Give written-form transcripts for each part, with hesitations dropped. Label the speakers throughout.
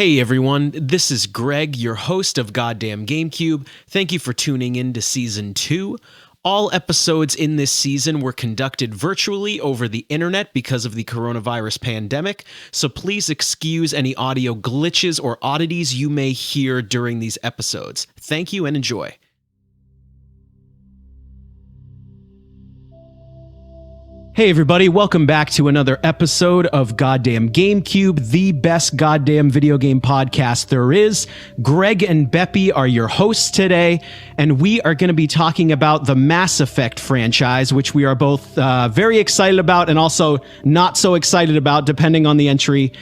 Speaker 1: Hey everyone, this is Greg, your host of Goddamn Gamecube. Thank you for tuning in to Season 2. All episodes in this season were conducted virtually over the internet because of the coronavirus pandemic, so please excuse any audio glitches or oddities you may hear during these episodes. Thank you and enjoy. Hey everybody, welcome back to another episode of Goddamn Gamecube, the best goddamn video game podcast there is. Greg and Beppe are your hosts today, and we are going to be talking about the Mass Effect franchise, which we are both very excited about and also not so excited about, depending on the entry.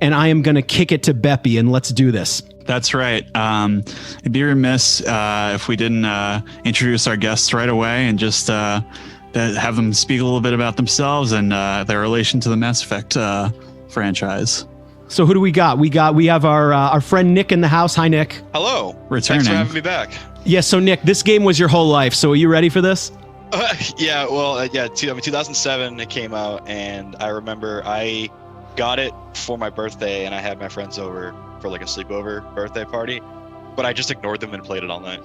Speaker 1: And I am going to kick it to Beppe, and let's do this.
Speaker 2: That's right. It'd be remiss if we didn't introduce our guests right away and just have them speak a little bit about themselves and their relation to the Mass Effect franchise.
Speaker 1: So who do we got? We have our friend Nick in the house. Hi, Nick.
Speaker 3: Hello.
Speaker 2: Returning.
Speaker 3: Thanks for having me back.
Speaker 1: Yeah, so Nick, this game was your whole life. So are you ready for this?
Speaker 3: 2007 it came out, and I remember I got it for my birthday, and I had my friends over for like a sleepover birthday party, but I just ignored them and played it all night.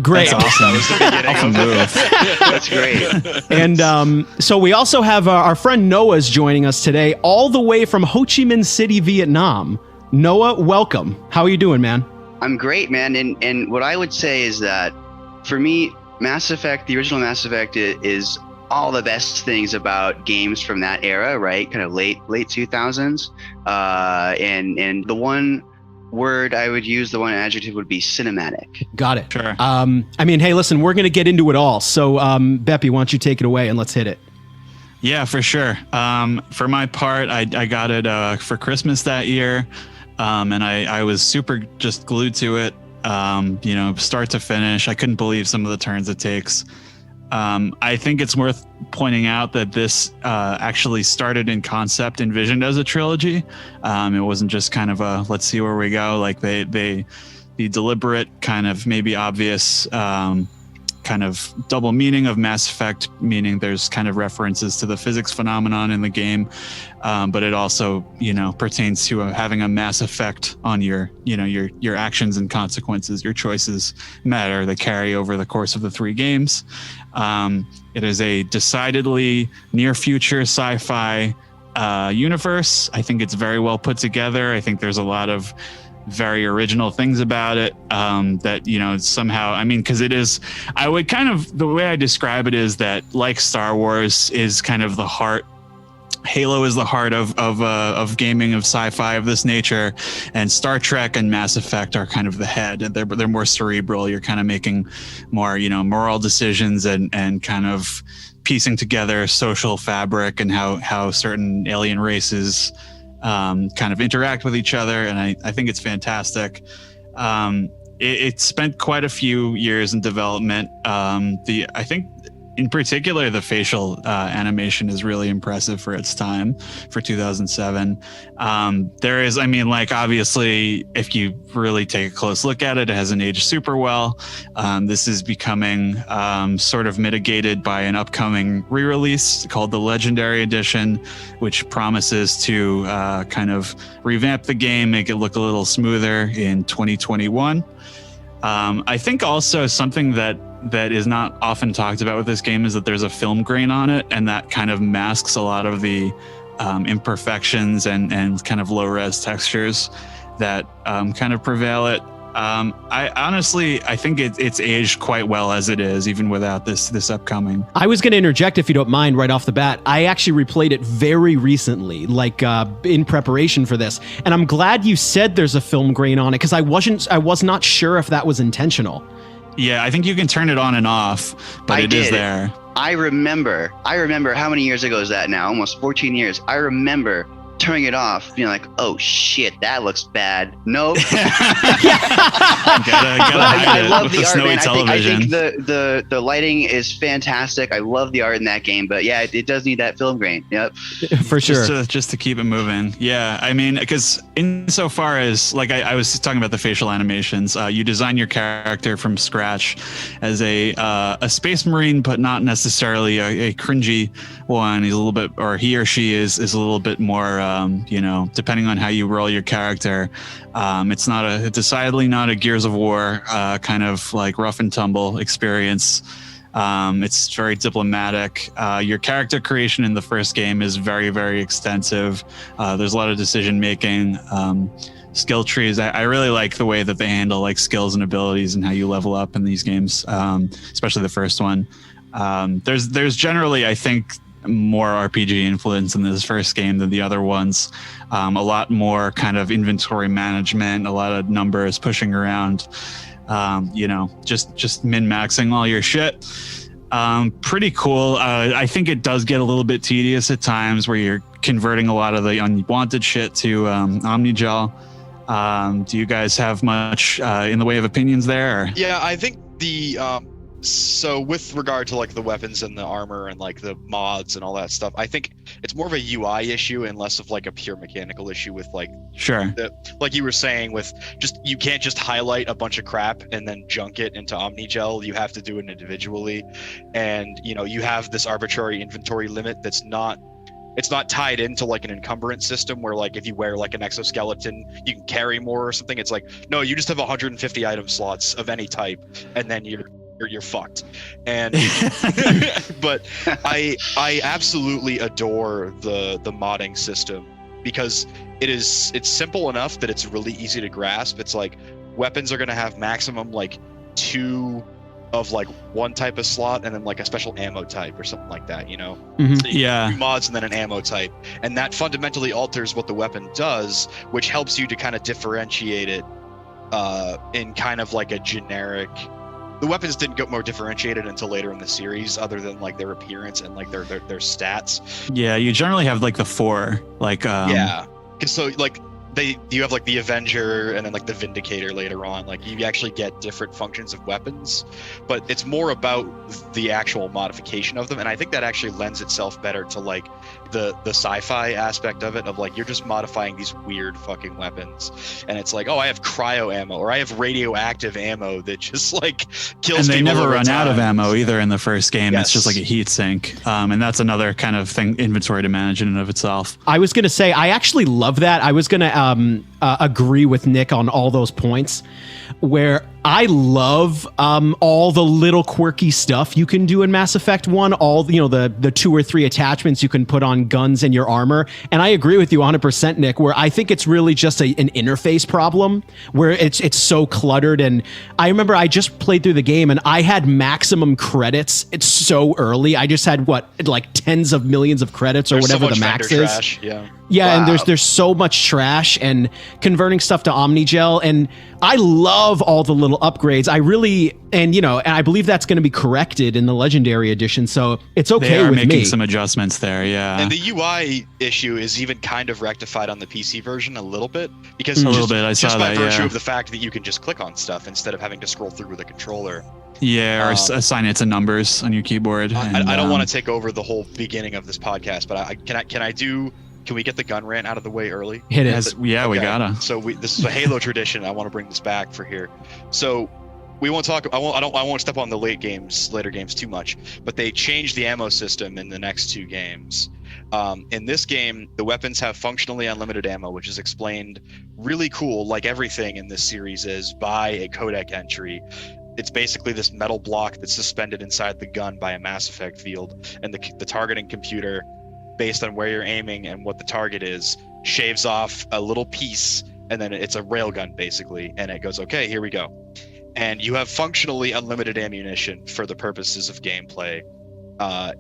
Speaker 1: Great.
Speaker 3: That was the beginning of it.
Speaker 4: That's great.
Speaker 1: And so we also have our friend Noah's joining us today, all the way from Ho Chi Minh City, Vietnam. Noah, welcome. How are you doing, man?
Speaker 4: I'm great, man. And what I would say is that for me, Mass Effect, the original Mass Effect is all the best things about games from that era, right? Kind of late 2000s. And the one word I would use, the one adjective would be cinematic.
Speaker 1: Got it.
Speaker 2: Sure.
Speaker 1: I mean, hey, listen, we're going to get into it all. So, Beppe, why don't you take it away and let's hit it.
Speaker 2: Yeah, for sure. For my part, I got it for Christmas that year, and I was super just glued to it, start to finish. I couldn't believe some of the turns it takes. I think it's worth pointing out that this actually started in concept, envisioned as a trilogy. It wasn't just kind of a let's see where we go. Like the deliberate, kind of maybe obvious kind of double meaning of Mass Effect, meaning there's kind of references to the physics phenomenon in the game, but it also pertains to having a mass effect on your actions and consequences. Your choices matter. They carry over the course of the 3 games. It is a decidedly near future sci-fi universe. I think it's very well put together. I think there's a lot of very original things about it that somehow, I mean, because it is, I would kind of, the way I describe it is that, like Star Wars is kind of the heart, Halo is the heart of gaming, of sci-fi of this nature, and Star Trek and Mass Effect are kind of the head, and they're more cerebral. You're kind of making more moral decisions and kind of piecing together social fabric and how certain alien races kind of interact with each other, and I think it's fantastic. It spent quite a few years in development. I think in particular the facial animation is really impressive for its time, for 2007. There is, obviously, if you really take a close look at it, it hasn't aged super well. This is becoming sort of mitigated by an upcoming re-release called the Legendary Edition, which promises to kind of revamp the game, make it look a little smoother in 2021. I think also something that is not often talked about with this game is that there's a film grain on it, and that kind of masks a lot of the imperfections and kind of low-res textures that kind of prevail it. I think it's aged quite well as it is, even without this upcoming.
Speaker 1: I was going to interject, if you don't mind, right off the bat. I actually replayed it very recently, in preparation for this, and I'm glad you said there's a film grain on it, because I was not sure if that was intentional.
Speaker 2: Yeah, I think you can turn it on and off, but it is there.
Speaker 4: I remember how many years ago is that now? Almost 14 years. I remember turning it off, being like, "Oh shit, that looks bad." No, I love the art, man. I think the lighting is fantastic. I love the art in that game, but yeah, it does need that film grain. Yep,
Speaker 1: for sure.
Speaker 2: Just to keep it moving. Yeah, I mean, because insofar as like I was talking about the facial animations, you design your character from scratch as a space marine, but not necessarily a cringy one. He's a little bit, or he or she is a little bit more depending on how you roll your character. It's decidedly not a Gears of War kind of like rough and tumble experience. It's very diplomatic. Your character creation in the first game is very, very extensive. There's a lot of decision making, skill trees. I really like the way that they handle like skills and abilities and how you level up in these games, especially the first one. There's generally, I think, more RPG influence in this first game than the other ones. A lot more kind of inventory management, a lot of numbers pushing around. Just min-maxing all your shit. Pretty cool. I think it does get a little bit tedious at times where you're converting a lot of the unwanted shit to Omnigel. Do you guys have much in the way of opinions there? Or?
Speaker 3: Yeah, I think so with regard to like the weapons and the armor and like the mods and all that stuff, I think it's more of a UI issue and less of like a pure mechanical issue with like,
Speaker 2: sure,
Speaker 3: like you were saying with just, you can't just highlight a bunch of crap and then junk it into Omnigel. You have to do it individually, and you have this arbitrary inventory limit that's not. It's not tied into like an encumbrance system where like if you wear like an exoskeleton, you can carry more or something. It's like, no, you just have 150 item slots of any type, and then you're fucked. And but I absolutely adore the modding system because it's simple enough that it's really easy to grasp. It's like weapons are going to have maximum like 2 of like one type of slot and then like a special ammo type or something like that,
Speaker 1: Mm-hmm.
Speaker 3: So you
Speaker 2: yeah,
Speaker 3: 2 mods and then an ammo type, and that fundamentally alters what the weapon does, which helps you to kind of differentiate it in kind of like a generic. The weapons didn't get more differentiated until later in the series, other than like their appearance and like their stats.
Speaker 2: Yeah, you generally have like the 4, like
Speaker 3: yeah, because so like you have like the Avenger and then like the Vindicator later on. Like you actually get different functions of weapons, but it's more about the actual modification of them. And I think that actually lends itself better to like the sci-fi aspect of it, of like you're just modifying these weird fucking weapons, and it's like, oh, I have cryo ammo or I have radioactive ammo that just like kills.
Speaker 2: And they
Speaker 3: people
Speaker 2: never
Speaker 3: over
Speaker 2: run
Speaker 3: time.
Speaker 2: out of ammo either in the first game.
Speaker 3: Yes.
Speaker 2: It's just like a heat sink, and that's another kind of thing, inventory to manage in and of itself.
Speaker 1: I was going to say, I actually love that. I was going to agree with Nick on all those points, where I love all the little quirky stuff you can do in Mass Effect 1, all the 2 or 3 attachments you can put on guns and your armor. And I agree with you 100%, Nick, where I think it's really just an interface problem where it's so cluttered. And I remember I just played through the game and I had maximum credits. It's so early. I just had like tens of millions of credits or
Speaker 3: There's
Speaker 1: whatever
Speaker 3: so much
Speaker 1: the max
Speaker 3: vendor
Speaker 1: is.
Speaker 3: trash.
Speaker 1: Yeah,
Speaker 4: Wow.
Speaker 1: and there's so much trash and converting stuff to Omnigel, and I love all the little upgrades. I really, and I believe that's going to be corrected in the Legendary Edition, so it's okay
Speaker 2: They are
Speaker 1: with
Speaker 2: making
Speaker 1: me.
Speaker 2: some adjustments there, yeah.
Speaker 3: And the UI issue is even kind of rectified on the PC version a little bit, because
Speaker 2: A
Speaker 3: just,
Speaker 2: little bit, I
Speaker 3: just
Speaker 2: saw
Speaker 3: by
Speaker 2: that,
Speaker 3: virtue
Speaker 2: yeah.
Speaker 3: of the fact that you can just click on stuff instead of having to scroll through with a controller.
Speaker 2: Yeah, or assign it to numbers on your keyboard.
Speaker 3: I don't want to take over the whole beginning of this podcast, but can we get the gun rant out of the way early?
Speaker 1: Hit it.
Speaker 2: We
Speaker 3: Okay.
Speaker 2: gotta.
Speaker 3: So this is a Halo tradition. I want to bring this back for here. So we won't talk. I won't step on the later games too much. But they changed the ammo system in the next 2 games. In this game, the weapons have functionally unlimited ammo, which is explained really cool, like everything in this series is, by a codec entry. It's basically this metal block that's suspended inside the gun by a Mass Effect field, and the targeting computer, based on where you're aiming and what the target is, shaves off a little piece, and then it's a railgun basically, and it goes, okay, here we go. And you have functionally unlimited ammunition for the purposes of gameplay.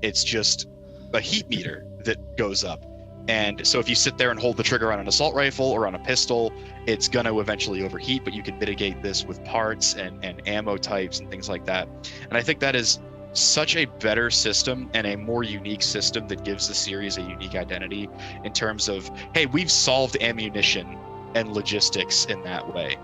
Speaker 3: It's just a heat meter that goes up. And so if you sit there and hold the trigger on an assault rifle or on a pistol, it's going to eventually overheat, but you can mitigate this with parts and ammo types and things like that. And I think that is such a better system and a more unique system that gives the series a unique identity in terms of, hey, we've solved ammunition and logistics in that way.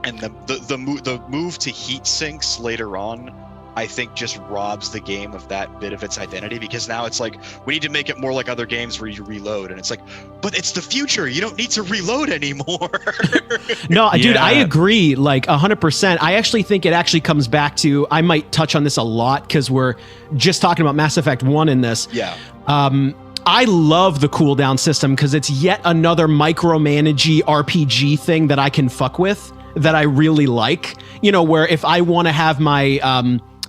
Speaker 3: And the move to heat sinks later on, I think, just robs the game of that bit of its identity, because now it's like, we need to make it more like other games where you reload, and it's like, but it's the future, you don't need to reload anymore.
Speaker 1: No, dude,
Speaker 2: Yeah.
Speaker 1: I agree like 100%. I actually think it actually comes back to, I might touch on this a lot because we're just talking about Mass Effect 1 in this.
Speaker 3: Yeah.
Speaker 1: I love the cooldown system because it's yet another micromanagey RPG thing that I can fuck with, that I really like. You know, where if I want to have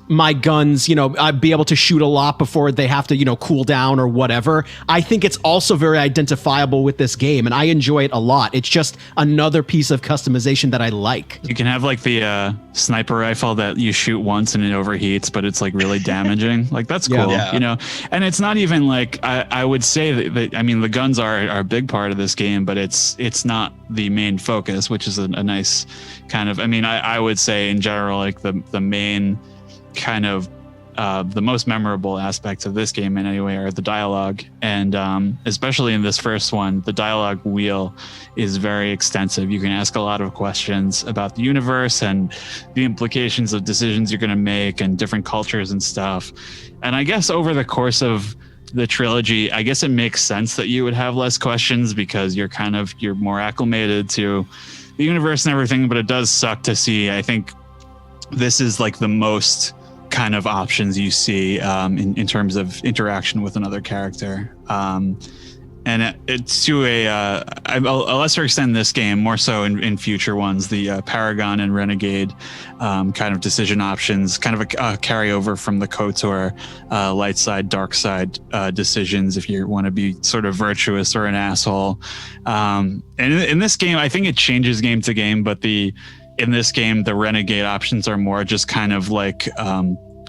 Speaker 1: my guns, you know, I'd be able to shoot a lot before they have to, you know, cool down or whatever. I think it's also very identifiable with this game, and I enjoy it a lot. It's just another piece of customization that I like.
Speaker 2: You can have like the sniper rifle that you shoot once and it overheats, but it's like really damaging. Like that's cool, you know. And it's not even like I would say that I mean the guns are a big part of this game, but it's not the main focus, which is a nice kind of. I mean, I would say in general like the main kind of the most memorable aspects of this game in any way are the dialogue, and especially in this first one, the dialogue wheel is very extensive. You can ask a lot of questions about the universe and the implications of decisions you're going to make and different cultures and stuff. And I guess over the course of the trilogy, I guess it makes sense that you would have less questions because you're more acclimated to the universe and everything, but it does suck to see. I think this is like the most kind of options you see in terms of interaction with another character, and it's to a lesser extent in this game, more so in future ones, the Paragon and Renegade kind of decision options, kind of a carryover from the KOTOR light side, dark side decisions if you want to be sort of virtuous or an asshole. And in this game, I think it changes game to game, but in this game, the Renegade options are more just kind of like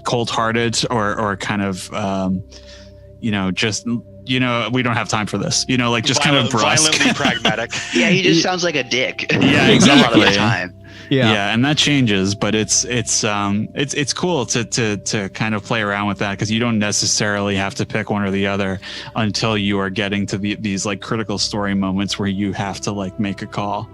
Speaker 2: cold-hearted or kind of, you know, just, you know, we don't have time for this, you know, like just kind of brusque.
Speaker 3: Violently pragmatic.
Speaker 4: Yeah, he just sounds like a dick.
Speaker 2: Yeah, exactly.
Speaker 4: A lot of the time.
Speaker 1: Yeah,
Speaker 2: and that changes, but it's cool to kind of play around with that because you don't necessarily have to pick one or the other until you are getting to these like critical story moments where you have to like make a call.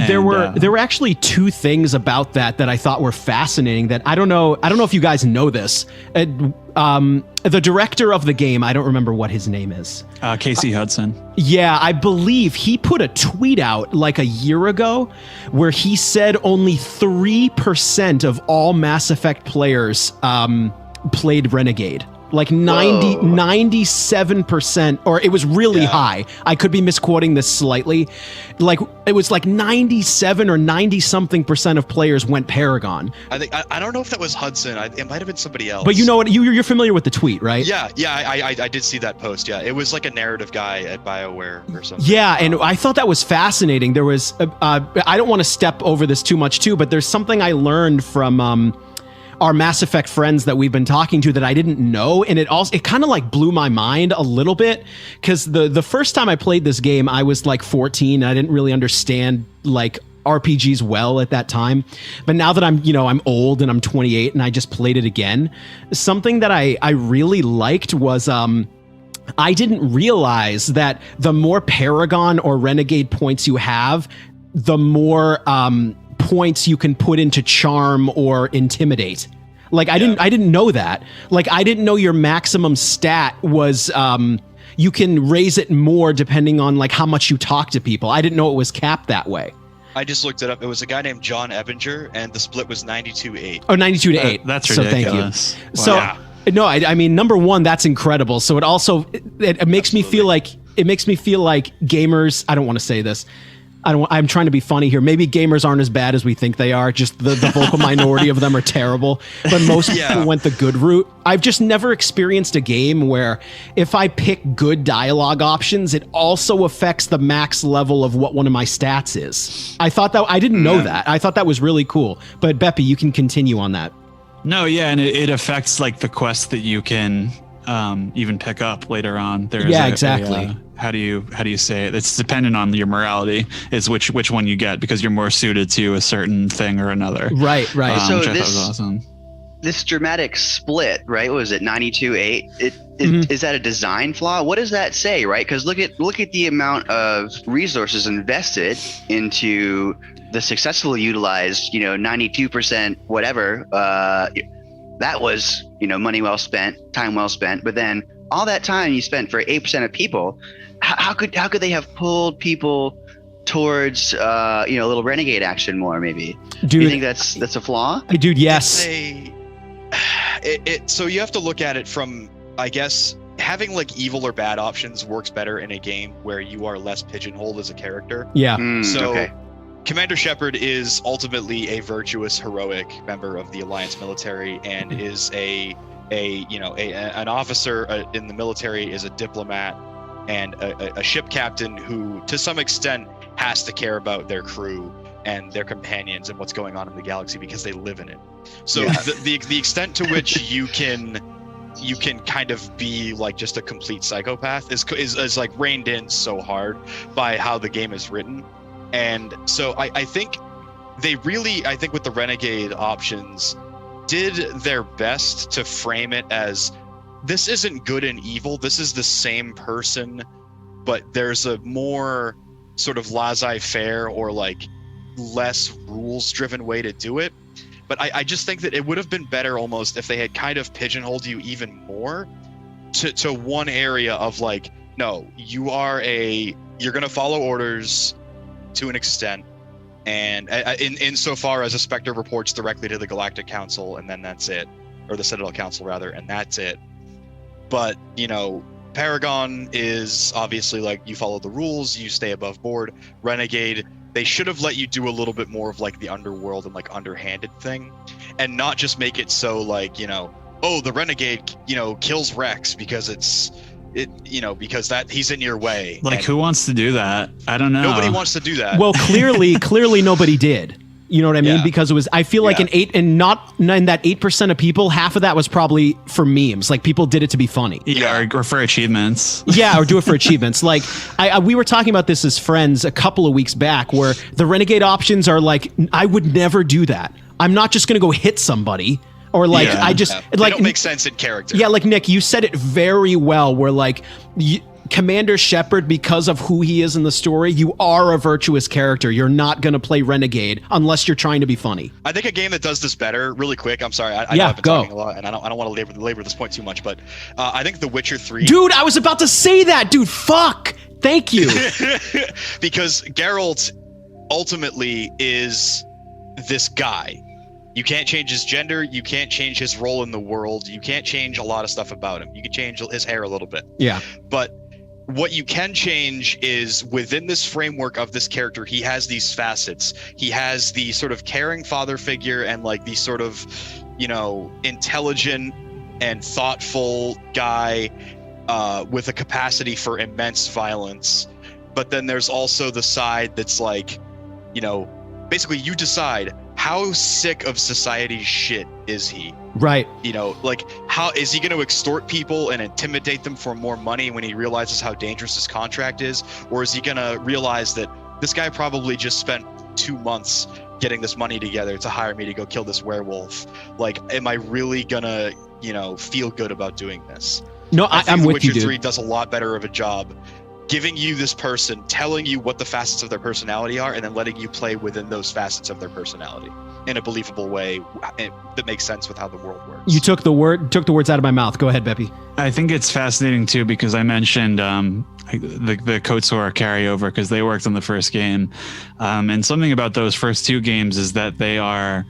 Speaker 1: There were actually two things about that I thought were fascinating that I don't know if you guys know this. The director of the game, I don't remember what his name is.
Speaker 2: Casey Hudson.
Speaker 1: Yeah, I believe he put a tweet out like a year ago where he said only 3% of all Mass Effect players played Renegade. Like 97%, or it was really high. I could be misquoting this slightly. Like it was like 97 or 90 something % of players went Paragon.
Speaker 3: I don't know if that was Hudson. It might have been somebody else.
Speaker 1: But you know what? You're familiar with the tweet, right?
Speaker 3: Yeah. I did see that post. Yeah, it was like a narrative guy at Bioware or something.
Speaker 1: Yeah, and I thought that was fascinating. There was I don't want to step over this too much too, but there's something I learned from our Mass Effect friends that we've been talking to that I didn't know, and it kind of like blew my mind a little bit because the first time I played this game I was like 14. I didn't really understand like RPGs well at that time, but now that I'm old and I'm 28 and I just played it again, something that I really liked was I didn't realize that the more Paragon or Renegade points you have, the more points you can put into charm or intimidate. Like I didn't know that. Like I didn't know your maximum stat was you can raise it more depending on like how much you talk to people. I didn't know it was capped that way.
Speaker 3: I just looked it up. It was a guy named John Ebinger, and the split was 92-8.
Speaker 1: Oh, 92-8.
Speaker 2: That's
Speaker 1: ridiculous.
Speaker 2: Thank you.
Speaker 1: So
Speaker 2: wow.
Speaker 1: No, I mean, number one, that's incredible. So it also it makes me feel like gamers. I don't want to say this. I'm trying to be funny here. Maybe gamers aren't as bad as we think they are. Just the vocal minority of them are terrible. But most people went the good route. I've just never experienced a game where if I pick good dialogue options, it also affects the max level of what one of my stats is. I didn't know that. I thought that was really cool. But Beppe, you can continue on that.
Speaker 2: No, yeah, and it affects like the quests that you can even pick up later on.
Speaker 1: Exactly.
Speaker 2: How do you say it? It's dependent on your morality is which one you get because you're more suited to a certain thing or another.
Speaker 1: Right.
Speaker 4: So
Speaker 2: which I thought was awesome.
Speaker 4: This dramatic split, right? What was it 92-8? Is that a design flaw? What does that say, right? Because look at the amount of resources invested into the successfully utilized, 92% whatever. That was, money well spent, time well spent. But then all that time you spent for 8% of people, how could they have pulled people towards a little renegade action more? Maybe. Do you think that's a flaw?
Speaker 1: Dude, yes.
Speaker 3: So you have to look at it from, I guess, having like evil or bad options works better in a game where you are less pigeonholed as a character.
Speaker 1: Yeah.
Speaker 3: So
Speaker 4: Okay.
Speaker 3: Commander Shepard is ultimately a virtuous, heroic member of the Alliance military, and is an officer in the military, is a diplomat, and a ship captain who, to some extent, has to care about their crew and their companions and what's going on in the galaxy because they live in it. So
Speaker 4: Yeah.
Speaker 3: the extent to which you can kind of be like just a complete psychopath is like reined in so hard by how the game is written. And so I think with the Renegade options did their best to frame it as, this isn't good and evil, this is the same person, but there's a more sort of laissez-faire or like less rules driven way to do it. But I just think that it would have been better almost if they had kind of pigeonholed you even more to one area of like, no, you're going to follow orders to an extent, and insofar as a Spectre reports directly to the Galactic Council, and then that's it, or the Citadel Council rather, and that's it. But Paragon is obviously like, you follow the rules, you stay above board. Renegade, they should have let you do a little bit more of like the underworld and like underhanded thing, and not just make it so like, the Renegade kills Rex because because that he's in your way.
Speaker 2: Like,
Speaker 3: and
Speaker 2: who wants to do that? I don't know.
Speaker 3: nobody wants to do that.
Speaker 1: Well, clearly nobody did. You know what I mean?
Speaker 3: Yeah.
Speaker 1: Because it was, I feel like in that 8% of people, half of that was probably for memes. Like, people did it to be funny.
Speaker 2: Yeah, or for achievements.
Speaker 1: Yeah, or do it for achievements. Like, we were talking about this as friends a couple of weeks back, where the Renegade options are like, I would never do that. I'm not just going to go hit somebody. Or like,
Speaker 2: Yeah.
Speaker 3: They don't make sense in character.
Speaker 1: Yeah, like Nick, you said it very well, where like, Commander Shepard, because of who he is in the story, you are a virtuous character. You're not going to play Renegade unless you're trying to be funny.
Speaker 3: I think a game that does this better, really quick, I'm sorry, I know
Speaker 1: Yeah,
Speaker 3: I've been
Speaker 1: go.
Speaker 3: talking a lot, and I don't want to labor this point too much, but I think The Witcher 3...
Speaker 1: Dude, I was about to say that, dude. Fuck. Thank you.
Speaker 3: Because Geralt ultimately is this guy. You can't change his gender, you can't change his role in the world, you can't change a lot of stuff about him. You can change his hair a little bit.
Speaker 1: Yeah.
Speaker 3: But what you can change is, within this framework of this character, he has these facets. He has the sort of caring father figure and like the sort of, intelligent and thoughtful guy with a capacity for immense violence. But then there's also the side that's like, basically you decide, how sick of society's shit is he?
Speaker 1: Right.
Speaker 3: Like, how is he going to extort people and intimidate them for more money when he realizes how dangerous his contract is? Or is he going to realize that this guy probably just spent 2 months getting this money together to hire me to go kill this werewolf? Like, am I really going to, feel good about doing this?
Speaker 1: No, I'm with you,
Speaker 3: Witcher
Speaker 1: dude.
Speaker 3: 3 does a lot better of a job giving you this person, telling you what the facets of their personality are, and then letting you play within those facets of their personality in a believable way that makes sense with how the world works.
Speaker 1: You took the words out of my mouth. Go ahead, Beppe.
Speaker 2: I think it's fascinating too, because I mentioned the Kotsor carryover because they worked on the first game, and something about those first 2 games is that they are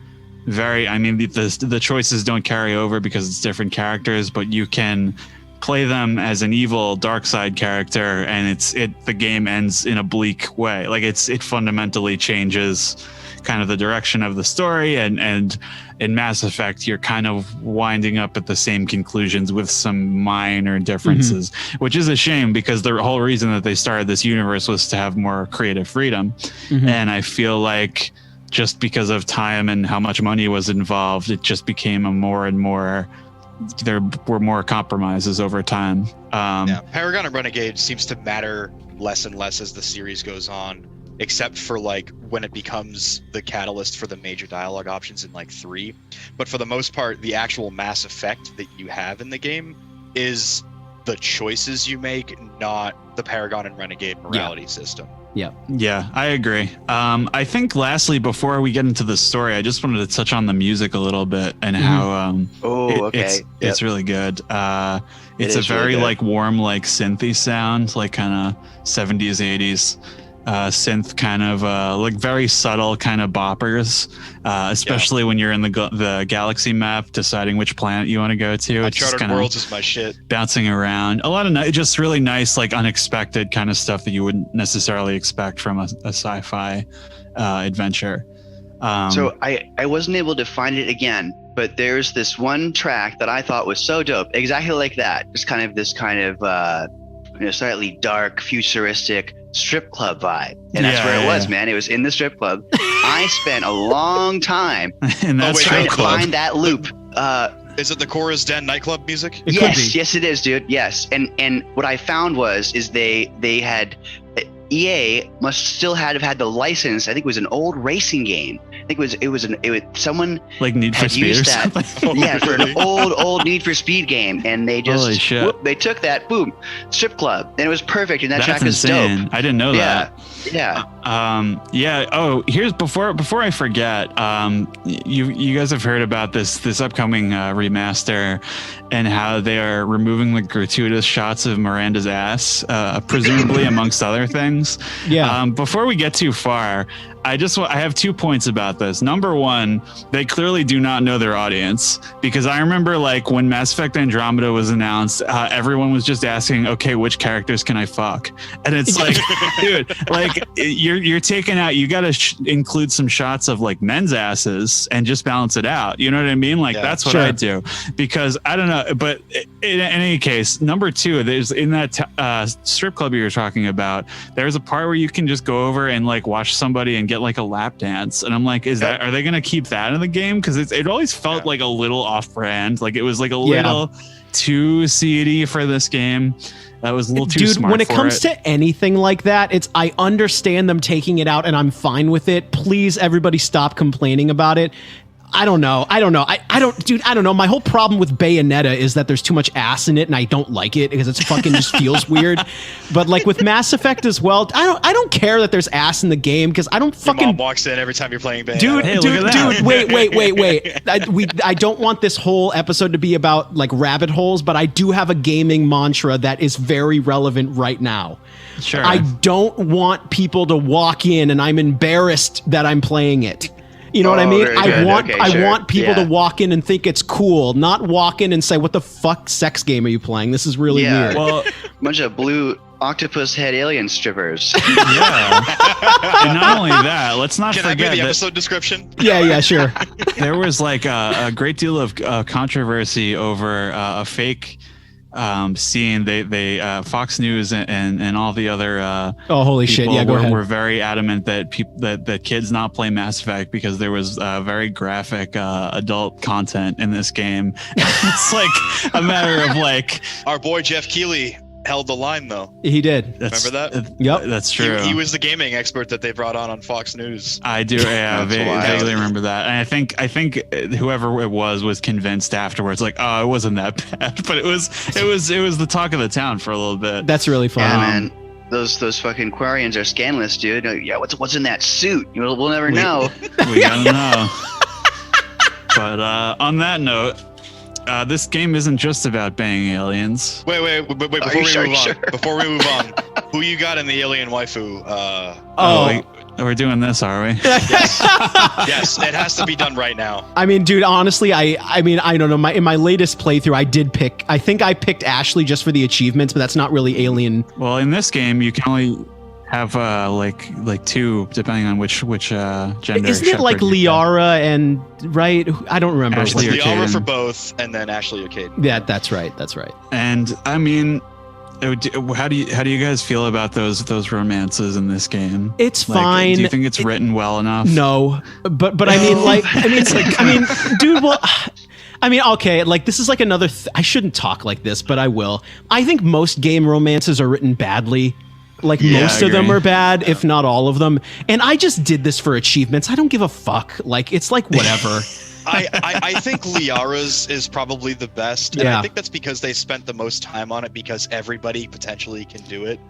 Speaker 2: the choices don't carry over because it's different characters, but you can play them as an evil dark side character, and the game ends in a bleak way. Like, it fundamentally changes kind of the direction of the story, and in Mass Effect you're kind of winding up at the same conclusions with some minor differences, which is a shame, because the whole reason that they started this universe was to have more creative freedom. And I feel like just because of time and how much money was involved, it just became there were more compromises over time.
Speaker 3: Paragon and Renegade seems to matter less and less as the series goes on, except for like when it becomes the catalyst for the major dialogue options in like 3. But for the most part, the actual Mass Effect that you have in the game is the choices you make, not the Paragon and Renegade morality system.
Speaker 2: Yeah, I agree. I think lastly, before we get into the story, I just wanted to touch on the music a little bit and how it's really good. It's a very
Speaker 4: really
Speaker 2: like warm, like synthy sound, like kind of 70s, 80s. synth kind of like very subtle kind of boppers, especially when you're in the galaxy map deciding which planet you want to go to. It's just
Speaker 3: Uncharted Worlds is my shit.
Speaker 2: Bouncing around. A lot of just really nice, like unexpected kind of stuff that you wouldn't necessarily expect from a sci-fi adventure.
Speaker 4: So I wasn't able to find it again, but there's this one track that I thought was so dope, exactly like that. Just kind of this kind of slightly dark, futuristic strip club vibe, and that's where it was, man. It was in the strip club. I spent a long time trying to find that loop.
Speaker 3: Is it the Cora's Den nightclub music?
Speaker 4: Yes, it is, dude. Yes, and what I found is they had EA must still have had the license. I think it was an old racing game. I think it was someone
Speaker 2: like Need for Speed or something.
Speaker 4: For an old Need for Speed game, and they just they took that strip club, and it was perfect. And that track is dope. I
Speaker 2: didn't know that.
Speaker 4: Yeah.
Speaker 2: Oh, here's before I forget. You guys have heard about this upcoming remaster, and how they are removing the gratuitous shots of Miranda's ass, presumably amongst other things.
Speaker 1: Yeah.
Speaker 2: Before we get too far, I have 2 points about this. Number one, they clearly do not know their audience, because I remember like when Mass Effect Andromeda was announced, everyone was just asking, okay, which characters can I fuck? And it's like, dude, like you're taking out, you got to include some shots of like men's asses and just balance it out. You know what I mean? Like that's what I do, because I don't know, but in any case, number two, there's in that strip club you were talking about, there's a part where you can just go over and like watch somebody and get like a lap dance, and I'm like, are they gonna keep that in the game? Because it always felt like a little off-brand, like it was like a little too seedy for this game. That was a little too smart.
Speaker 1: When it comes to anything like that, I understand them taking it out, and I'm fine with it. Please, everybody, stop complaining about it. I don't know. I don't know. My whole problem with Bayonetta is that there's too much ass in it, and I don't like it because it's fucking just feels weird. But like with Mass Effect as well, I don't care that there's ass in the game, because I don't fucking.
Speaker 3: Your mom walks in every time you're playing Bayonetta.
Speaker 1: Dude, wait. I don't want this whole episode to be about like rabbit holes, but I do have a gaming mantra that is very relevant right now.
Speaker 2: Sure.
Speaker 1: I don't want people to walk in and I'm embarrassed that I'm playing it. You know what I mean? I want people to walk in and think it's cool, not walk in and say, "What the fuck sex game are you playing? This is really weird."
Speaker 2: Well,
Speaker 4: bunch of blue octopus head alien strippers.
Speaker 2: Yeah. And not only that, let's not forget
Speaker 3: Can I give the episode description?
Speaker 1: Yeah, sure.
Speaker 2: There was like a great deal of controversy over a fake scene. They Fox News and all the other
Speaker 1: holy shit, yeah, go ahead.
Speaker 2: Were very adamant that that kids not play Mass Effect because there was very graphic adult content in this game. It's like a matter of like,
Speaker 3: our boy Jeff Keighley held the line though.
Speaker 1: He did.
Speaker 3: Remember that?
Speaker 1: Yep,
Speaker 2: that's true.
Speaker 3: He was the gaming expert that they brought on Fox News.
Speaker 2: I do. Yeah, vaguely remember that. And I think whoever it was convinced afterwards, like, oh, it wasn't that bad, but it was the talk of the town for a little bit.
Speaker 1: That's really fun.
Speaker 4: Yeah, man. Those fucking Quarians are scandalous, dude. Yeah, what's in that suit? We'll never know.
Speaker 2: We gotta know. But on that note, this game isn't just about banging aliens.
Speaker 3: Wait, before we move on, who you got in the alien waifu?
Speaker 2: We're doing this, are we?
Speaker 3: Yes, it has to be done right now.
Speaker 1: I mean, dude, honestly, I don't know. In my latest playthrough, I think I picked Ashley just for the achievements, but that's not really alien.
Speaker 2: Well, in this game, you can only have like two, depending on which gender.
Speaker 1: Isn't it like Liara and right? I don't remember.
Speaker 3: Ashley or Liara for both, and then Ashley or Caden.
Speaker 1: Yeah, that's right.
Speaker 2: And I mean, how do you guys feel about those romances in this game?
Speaker 1: It's fine.
Speaker 2: Do you think it's written well enough?
Speaker 1: No, but I mean, dude, well. I mean, okay, like this is like another. I shouldn't talk like this, but I will. I think most game romances are written badly. Like most of them are bad, if not all of them. And I just did this for achievements. I don't give a fuck. Like it's like whatever.
Speaker 3: I think Liara's is probably the best. And I think that's because they spent the most time on it, because everybody potentially can do it.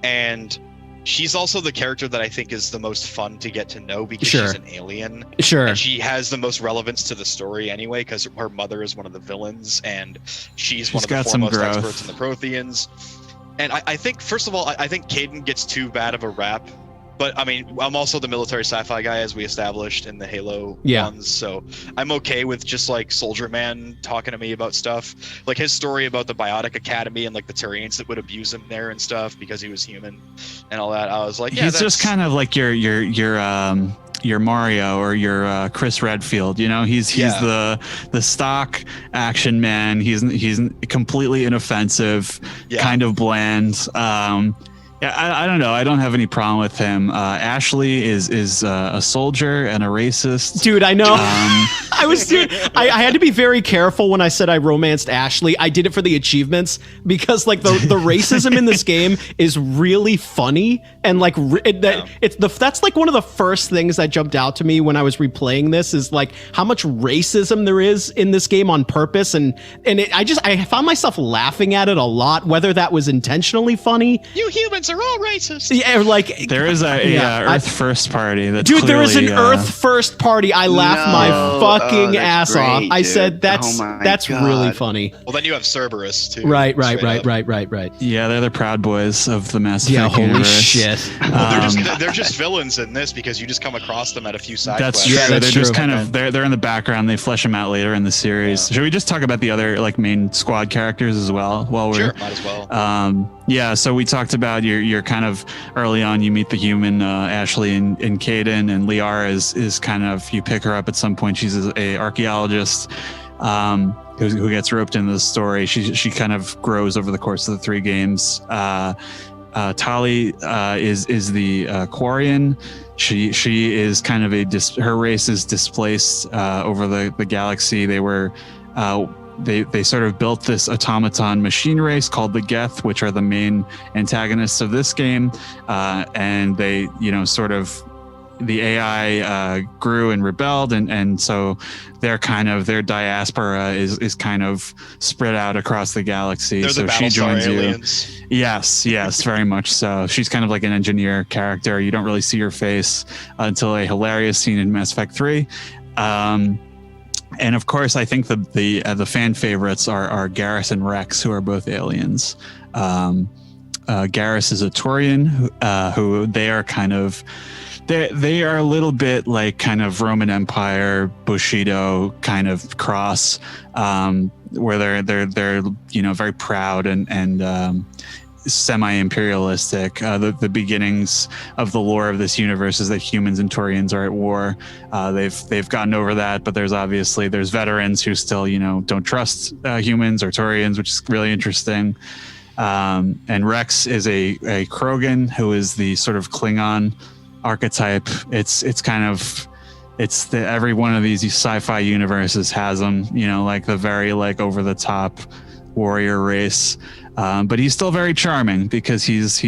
Speaker 3: And she's also the character that I think is the most fun to get to know, because she's an alien.
Speaker 1: Sure.
Speaker 3: And she has the most relevance to the story anyway, because her mother is one of the villains and she's one of the foremost experts in the Protheans. And I think, first of all, I think Caden gets too bad of a rap. But I mean, I'm also the military sci-fi guy, as we established in the Halo ones. So I'm okay with just like Soldier Man talking to me about stuff, like his story about the Biotic Academy and like the Turians that would abuse him there and stuff because he was human and all that. I was like, yeah,
Speaker 2: he's just kind of like your Mario or your Chris Redfield. You know, he's the stock action man. He's completely inoffensive, kind of bland. Yeah, I don't know. I don't have any problem with him. Ashley is a soldier and a racist.
Speaker 1: Dude, I know. I had to be very careful when I said I romanced Ashley. I did it for the achievements because like the racism in this game is really funny and like that's like one of the first things that jumped out to me when I was replaying this is like how much racism there is in this game on purpose and I found myself laughing at it a lot, whether that was intentionally funny.
Speaker 3: You humans are all racist.
Speaker 1: Yeah, like
Speaker 2: there is a Earth First Party. That's
Speaker 1: dude, there is an
Speaker 2: clearly,
Speaker 1: Earth First Party. I laughed my fucking ass
Speaker 4: great,
Speaker 1: off. I
Speaker 4: dude.
Speaker 1: said that's really funny.
Speaker 3: Well, then you have Cerberus too.
Speaker 1: Right.
Speaker 2: Yeah, they're the Proud Boys of the Mass Effect
Speaker 1: holy
Speaker 2: universe.
Speaker 1: shit.
Speaker 3: Well, they're just villains in this because you just come across them at a few side
Speaker 2: That's
Speaker 3: quests.
Speaker 2: true.
Speaker 1: Yeah, that's
Speaker 2: they're
Speaker 1: true.
Speaker 2: just kind of they're in the background. They flesh them out later in the series. Should we just talk about the other like main squad characters as well? While we're
Speaker 3: might as well.
Speaker 2: Yeah, so we talked about your kind of early on. You meet the human Ashley and Caden, and Liara is kind of you pick her up at some point. She's a archaeologist who gets roped into the story. She kind of grows over the course of the 3 games. Tali is the Quarian. She is kind of her race is displaced over the galaxy. They were. They sort of built this automaton machine race called the Geth, which are the main antagonists of this game. And they, sort of the AI grew and rebelled. And so their diaspora is kind of spread out across the galaxy.
Speaker 3: They're
Speaker 2: so
Speaker 3: the
Speaker 2: she joins
Speaker 3: aliens.
Speaker 2: you. Yes, very much so. She's kind of like an engineer character. You don't really see her face until a hilarious scene in Mass Effect 3. And of course, I think the fan favorites are Garrus and Rex, who are both aliens. Garrus is a Turian, who they are kind of they are a little bit like kind of Roman Empire Bushido kind of cross, where they're very proud and semi-imperialistic. The beginnings of the lore of this universe is that humans and Turians are at war. They've gotten over that, but there's veterans who still don't trust humans or Turians, which is really interesting. And Rex is a Krogan who is the sort of Klingon archetype. Every one of these sci-fi universes has them, like the very like over the top warrior race. But he's still very charming because he's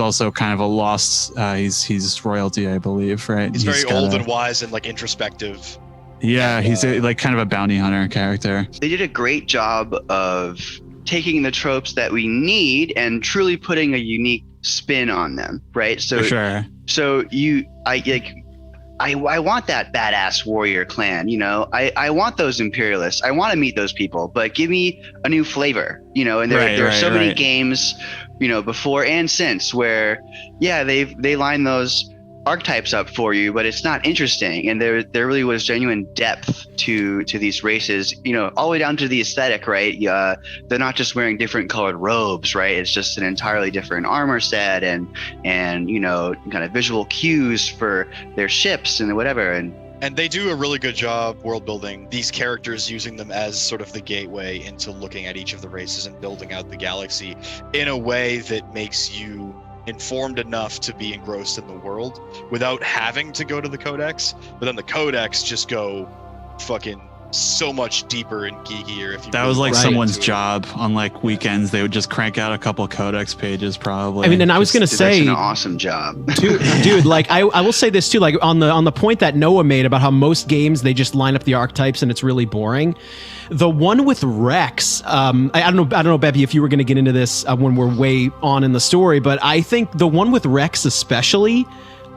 Speaker 2: also kind of a lost. He's royalty, I believe, right?
Speaker 3: He's very old and wise and like introspective.
Speaker 2: Yeah, he's like kind of a bounty hunter character.
Speaker 4: They did a great job of taking the tropes that we need and truly putting a unique spin on them, right? So,
Speaker 2: for sure.
Speaker 4: So I want that badass warrior clan, I want those imperialists. I want to meet those people, but give me a new flavor, and there are so many games, before and since where, they line those archetypes up for you, but it's not interesting. And there really was genuine depth to these races, all the way down to the aesthetic, right? They're not just wearing different colored robes, right? It's just an entirely different armor set and kind of visual cues for their ships and whatever. And
Speaker 3: they do a really good job world building these characters, using them as sort of the gateway into looking at each of the races and building out the galaxy in a way that makes you informed enough to be engrossed in the world without having to go to the codex, but then the codex just go fucking so much deeper and geekier. If you
Speaker 2: that was like someone's job on like weekends, they would just crank out a couple codex pages probably.
Speaker 1: I mean, and I was gonna say
Speaker 4: that's an awesome job.
Speaker 1: dude, like I will say this too, like on the point that Noah made about how most games they just line up the archetypes and it's really boring. The one with Rex, I don't know, Beppe, if you were going to get into this when we're way on in the story, but I think the one with Rex especially,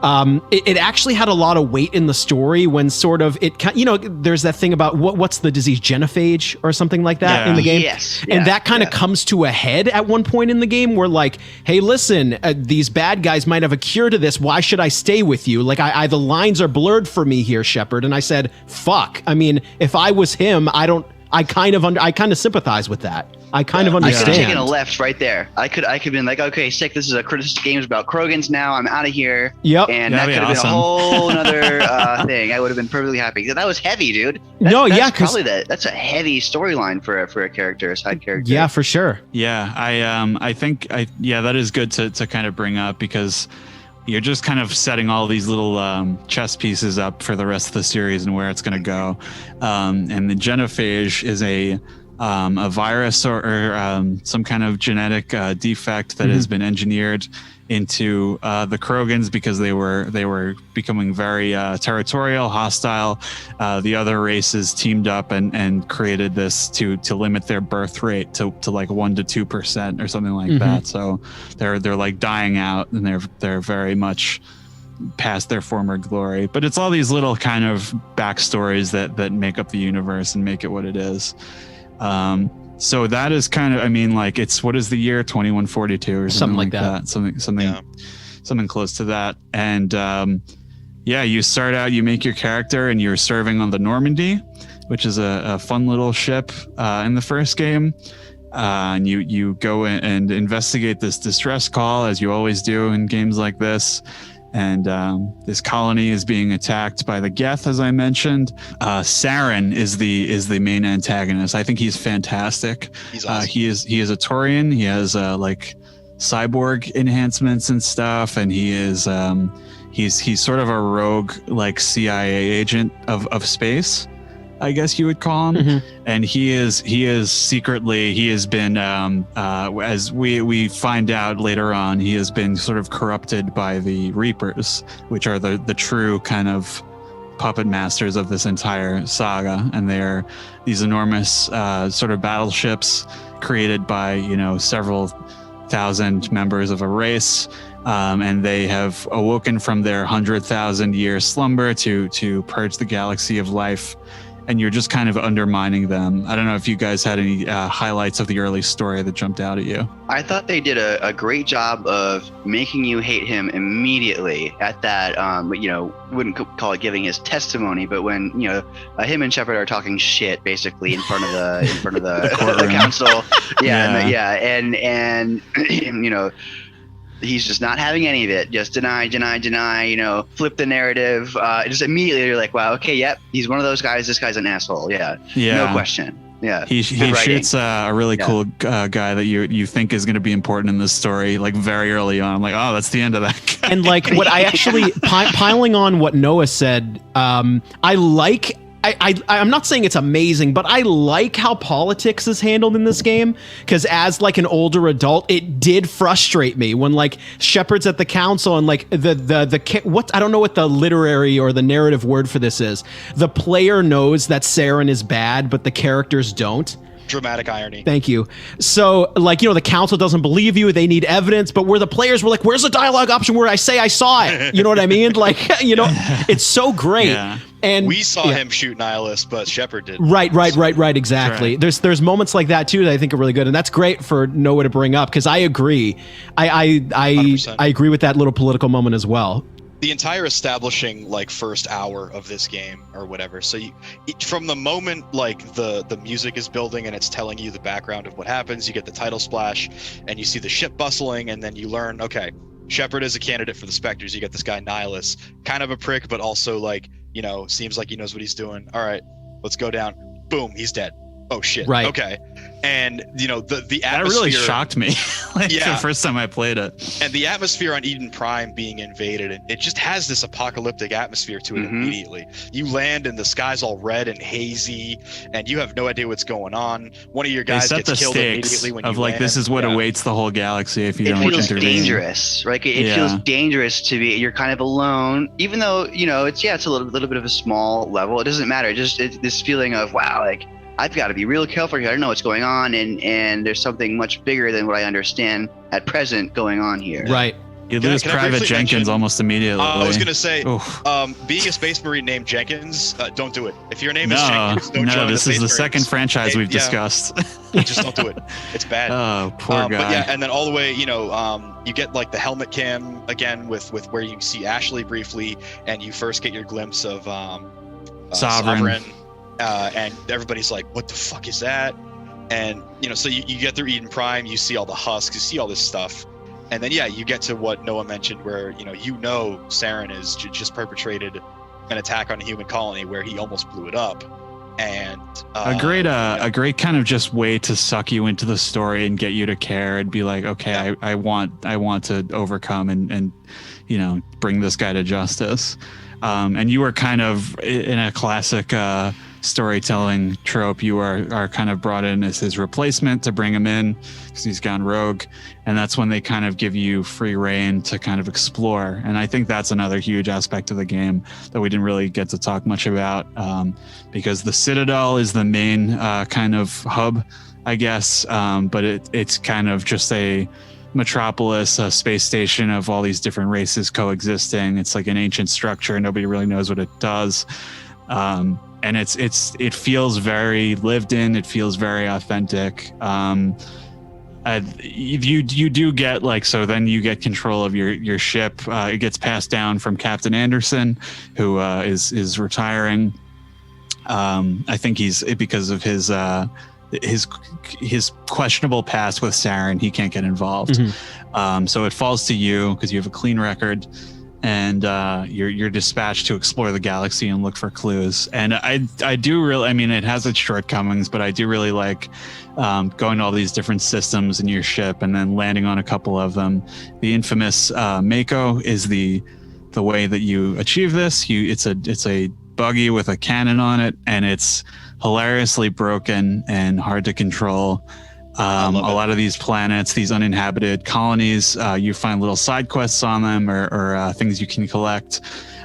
Speaker 1: it actually had a lot of weight in the story when sort of there's that thing about what's the disease, genophage or something like that in the game.
Speaker 4: Yes.
Speaker 1: And that kind of comes to a head at one point in the game where like, hey, listen, these bad guys might have a cure to this. Why should I stay with you? Like the lines are blurred for me here, Shepard. And I said, fuck. I mean, if I was him, I kind of sympathize with that. I kind of understand.
Speaker 4: I could have taken a left right there. I could have been like, okay, sick. This is a criticism games about Krogans now. I'm out of here.
Speaker 1: Yep.
Speaker 4: And that could have been a whole other thing. I would have been perfectly happy. That was heavy, dude. That's a heavy storyline for a character, a side character.
Speaker 1: Yeah, for sure.
Speaker 2: Yeah, I think that is good to kind of bring up, because you're just kind of setting all these little chess pieces up for the rest of the series and where it's going to go. And the genophage is a virus or some kind of genetic defect that has been engineered into the Krogans because they were becoming very territorial, hostile. The other races teamed up and created this to limit their birth rate to like 1% to 2% or something like that. So they're like dying out, and they're very much past their former glory. But it's all these little kind of backstories that make up the universe and make it what it is. So that is kind of, I mean, like, it's, what is the year? 2142 or something like that. Something close to that. And you start out, you make your character, and you're serving on the Normandy, which is a fun little ship in the first game. And you go and investigate this distress call, as you always do in games like this. And this colony is being attacked by the Geth, as I mentioned. Saren is the main antagonist. I think he's fantastic.
Speaker 3: He's awesome.
Speaker 2: He is a Taurian. He has like cyborg enhancements and stuff, and he is he's sort of a rogue, like CIA agent of space, I guess you would call him. And he has been as we find out later on, he has been sort of corrupted by the Reapers, which are the true kind of puppet masters of this entire saga. And they're these enormous sort of battleships created by several thousand members of a race. And they have awoken from their 100,000-year slumber to purge the galaxy of life. And you're just kind of undermining them. I don't know if you guys had any highlights of the early story that jumped out at you.
Speaker 4: I thought they did a great job of making you hate him immediately at that, wouldn't call it giving his testimony, but when, him and Shepard are talking shit basically in front of the the council. And he's just not having any of it. Just deny, flip the narrative. Just immediately you're like, wow, okay, yep, he's one of those guys. This guy's an asshole. Yeah. No question. Yeah.
Speaker 2: He shoots a really cool guy that you think is going to be important in this story, like very early on. I'm like, oh, that's the end of that guy.
Speaker 1: And like what I actually, piling on what Noah said, I like... I'm not saying it's amazing, but I like how politics is handled in this game, because as like an older adult, it did frustrate me when like Shepard's at the council and like what, I don't know what the literary or the narrative word for this is. The player knows that Saren is bad, but the characters don't.
Speaker 3: Dramatic irony.
Speaker 1: Thank you. So, like, the council doesn't believe you. They need evidence, but we're the players. We're like, where's the dialogue option where I say I saw it? You know what I mean? Like, it's so great. Yeah. And
Speaker 3: we saw him shoot Nihilus, but Shepard did.
Speaker 1: Right. Exactly. Right. There's moments like that too that I think are really good, and that's great for Noah to bring up, because I agree. I agree with that little political moment as well.
Speaker 3: The entire establishing like first hour of this game or whatever. So from the moment like the music is building and it's telling you the background of what happens, you get the title splash and you see the ship bustling, and then you learn, okay, Shepard is a candidate for the Spectres. You get this guy Nihilus, kind of a prick, but also like, seems like he knows what he's doing. All right, let's go down. Boom, he's dead. Oh shit. Right. Okay. And the atmosphere,
Speaker 2: that really shocked me. The first time I played it.
Speaker 3: And the atmosphere on Eden Prime being invaded, and it just has this apocalyptic atmosphere to it immediately. You land and the sky's all red and hazy, and you have no idea what's going on. One of your guys gets killed immediately when you land.
Speaker 2: This is what awaits the whole galaxy if you don't intervene. It feels
Speaker 4: dangerous, right? It feels dangerous to be. You're kind of alone, even though it's a little bit of a small level. It doesn't matter. It's this feeling of, wow, like, I've got to be real careful here. I don't know what's going on, and there's something much bigger than what I understand at present going on here.
Speaker 1: Right.
Speaker 2: You lose Private Jenkins almost immediately.
Speaker 3: I was gonna say, being a Space Marine named Jenkins, don't do it. If your name is Jenkins, don't join
Speaker 2: this is the second franchise we've discussed.
Speaker 3: Just don't do it. It's bad.
Speaker 2: Oh, poor guy.
Speaker 3: But yeah, and then all the way, you get like the helmet cam again with where you see Ashley briefly, and you first get your glimpse of Sovereign, and everybody's like, "What the fuck is that?" And so you get through Eden Prime, you see all the husks, you see all this stuff. And then, you get to what Noah mentioned where, Saren has just perpetrated an attack on a human colony where he almost blew it up. And
Speaker 2: a great kind of just way to suck you into the story and get you to care and be like, okay, I want to overcome and bring this guy to justice. And you were kind of in a classic storytelling trope. You are kind of brought in as his replacement to bring him in because he's gone rogue, and that's when they kind of give you free reign to kind of explore. And I think that's another huge aspect of the game that we didn't really get to talk much about, because the Citadel is the main kind of hub, I guess, but it's kind of just a metropolis, a space station of all these different races coexisting. It's like an ancient structure. Nobody really knows what it does. And it feels very lived in. It feels very authentic. You do get then you get control of your ship. It gets passed down from Captain Anderson, who is retiring. I think he's because of his questionable past with Saren, he can't get involved. Mm-hmm. So it falls to you because you have a clean record. And you're dispatched to explore the galaxy and look for clues. And I do really, it has its shortcomings, but I do really like going to all these different systems in your ship and then landing on a couple of them. The infamous Mako is the way that you achieve this. It's a buggy with a cannon on it, and it's hilariously broken and hard to control. A lot of these planets, these uninhabited colonies, you find little side quests on them or things you can collect.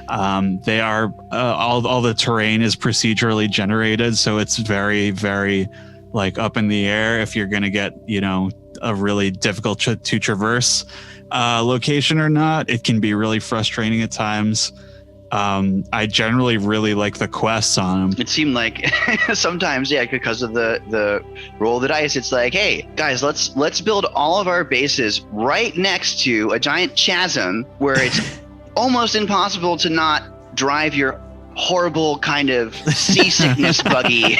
Speaker 2: They are all the terrain is procedurally generated, so it's very, very up in the air if you're going to get a really difficult to traverse location or not. It can be really frustrating at times. I generally really like the quests on them.
Speaker 4: It seemed like sometimes, because of the roll of the dice, it's like, hey guys, let's build all of our bases right next to a giant chasm where it's almost impossible to not drive your horrible kind of seasickness buggy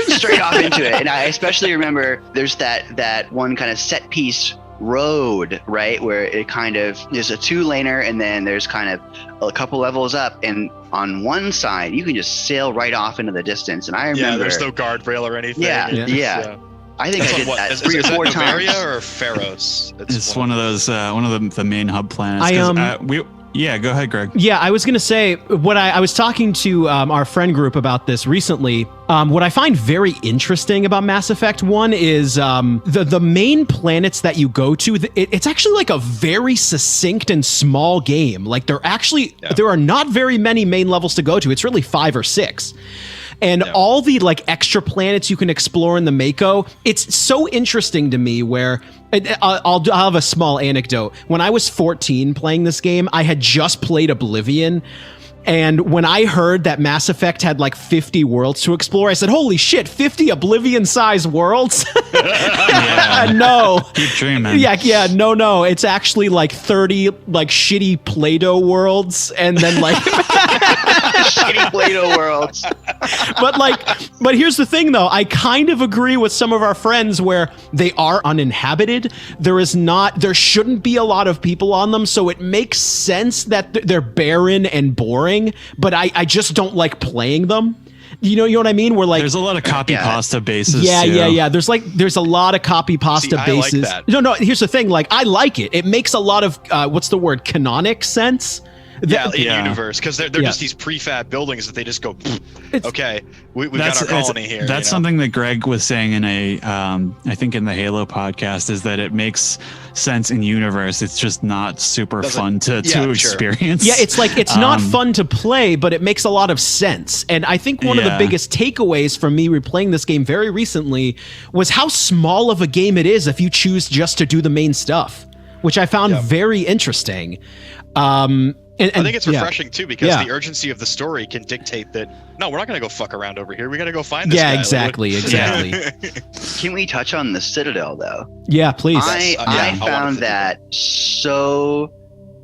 Speaker 4: straight off into it. And I especially remember there's that one kind of set piece road, right, where it kind of is a 2-laner, and then there's kind of a couple levels up, and on one side you can just sail right off into the distance. And I remember
Speaker 3: there's no guardrail or anything.
Speaker 4: Yeah. I think I did that 3 or 4 times. Is
Speaker 3: that Novaria or Pharos?
Speaker 2: It's one of those one of the main hub planets. Yeah, go ahead, Greg.
Speaker 1: Yeah, I was going to say, what I was talking to our friend group about this recently. What I find very interesting about Mass Effect 1 is the main planets that you go to, it's actually like a very succinct and small game. Like there are not very many main levels to go to. It's really 5 or 6. And all the extra planets you can explore in the Mako, it's so interesting to me where I'll have a small anecdote. When I was 14 playing this game, I had just played Oblivion. And when I heard that Mass Effect had 50 worlds to explore, I said, holy shit, 50 Oblivion-sized worlds? No.
Speaker 2: Keep dreaming.
Speaker 1: Yeah, no. It's actually 30 shitty Play-Doh worlds, and then
Speaker 4: shitty Play-Doh worlds.
Speaker 1: But here's the thing, though. I kind of agree with some of our friends where they are uninhabited. There shouldn't be a lot of people on them, so it makes sense that they're barren and boring. But I just don't like playing them. You know what I mean? We're
Speaker 2: there's a lot of copy pasta bases.
Speaker 1: Yeah. There's a lot of copy pasta bases.
Speaker 3: I like that.
Speaker 1: No. Here's the thing. I like it. It makes a lot of what's the word? Canonic sense.
Speaker 3: In universe, because they're just these prefab buildings that they just go, okay, we've got our colony here.
Speaker 2: That's something that Greg was saying in I think in the Halo podcast, is that it makes sense in universe. It's just not super fun to experience.
Speaker 1: Yeah, it's it's not fun to play, but it makes a lot of sense. And I think one of the biggest takeaways from me replaying this game very recently was how small of a game it is if you choose just to do the main stuff. which I found very interesting. And
Speaker 3: I think it's refreshing too, because the urgency of the story can dictate that, no, we're not going to go fuck around over here. We got to go find this guy.
Speaker 1: Exactly.
Speaker 4: Can we touch on the Citadel though?
Speaker 1: Yeah, please.
Speaker 4: I found that so.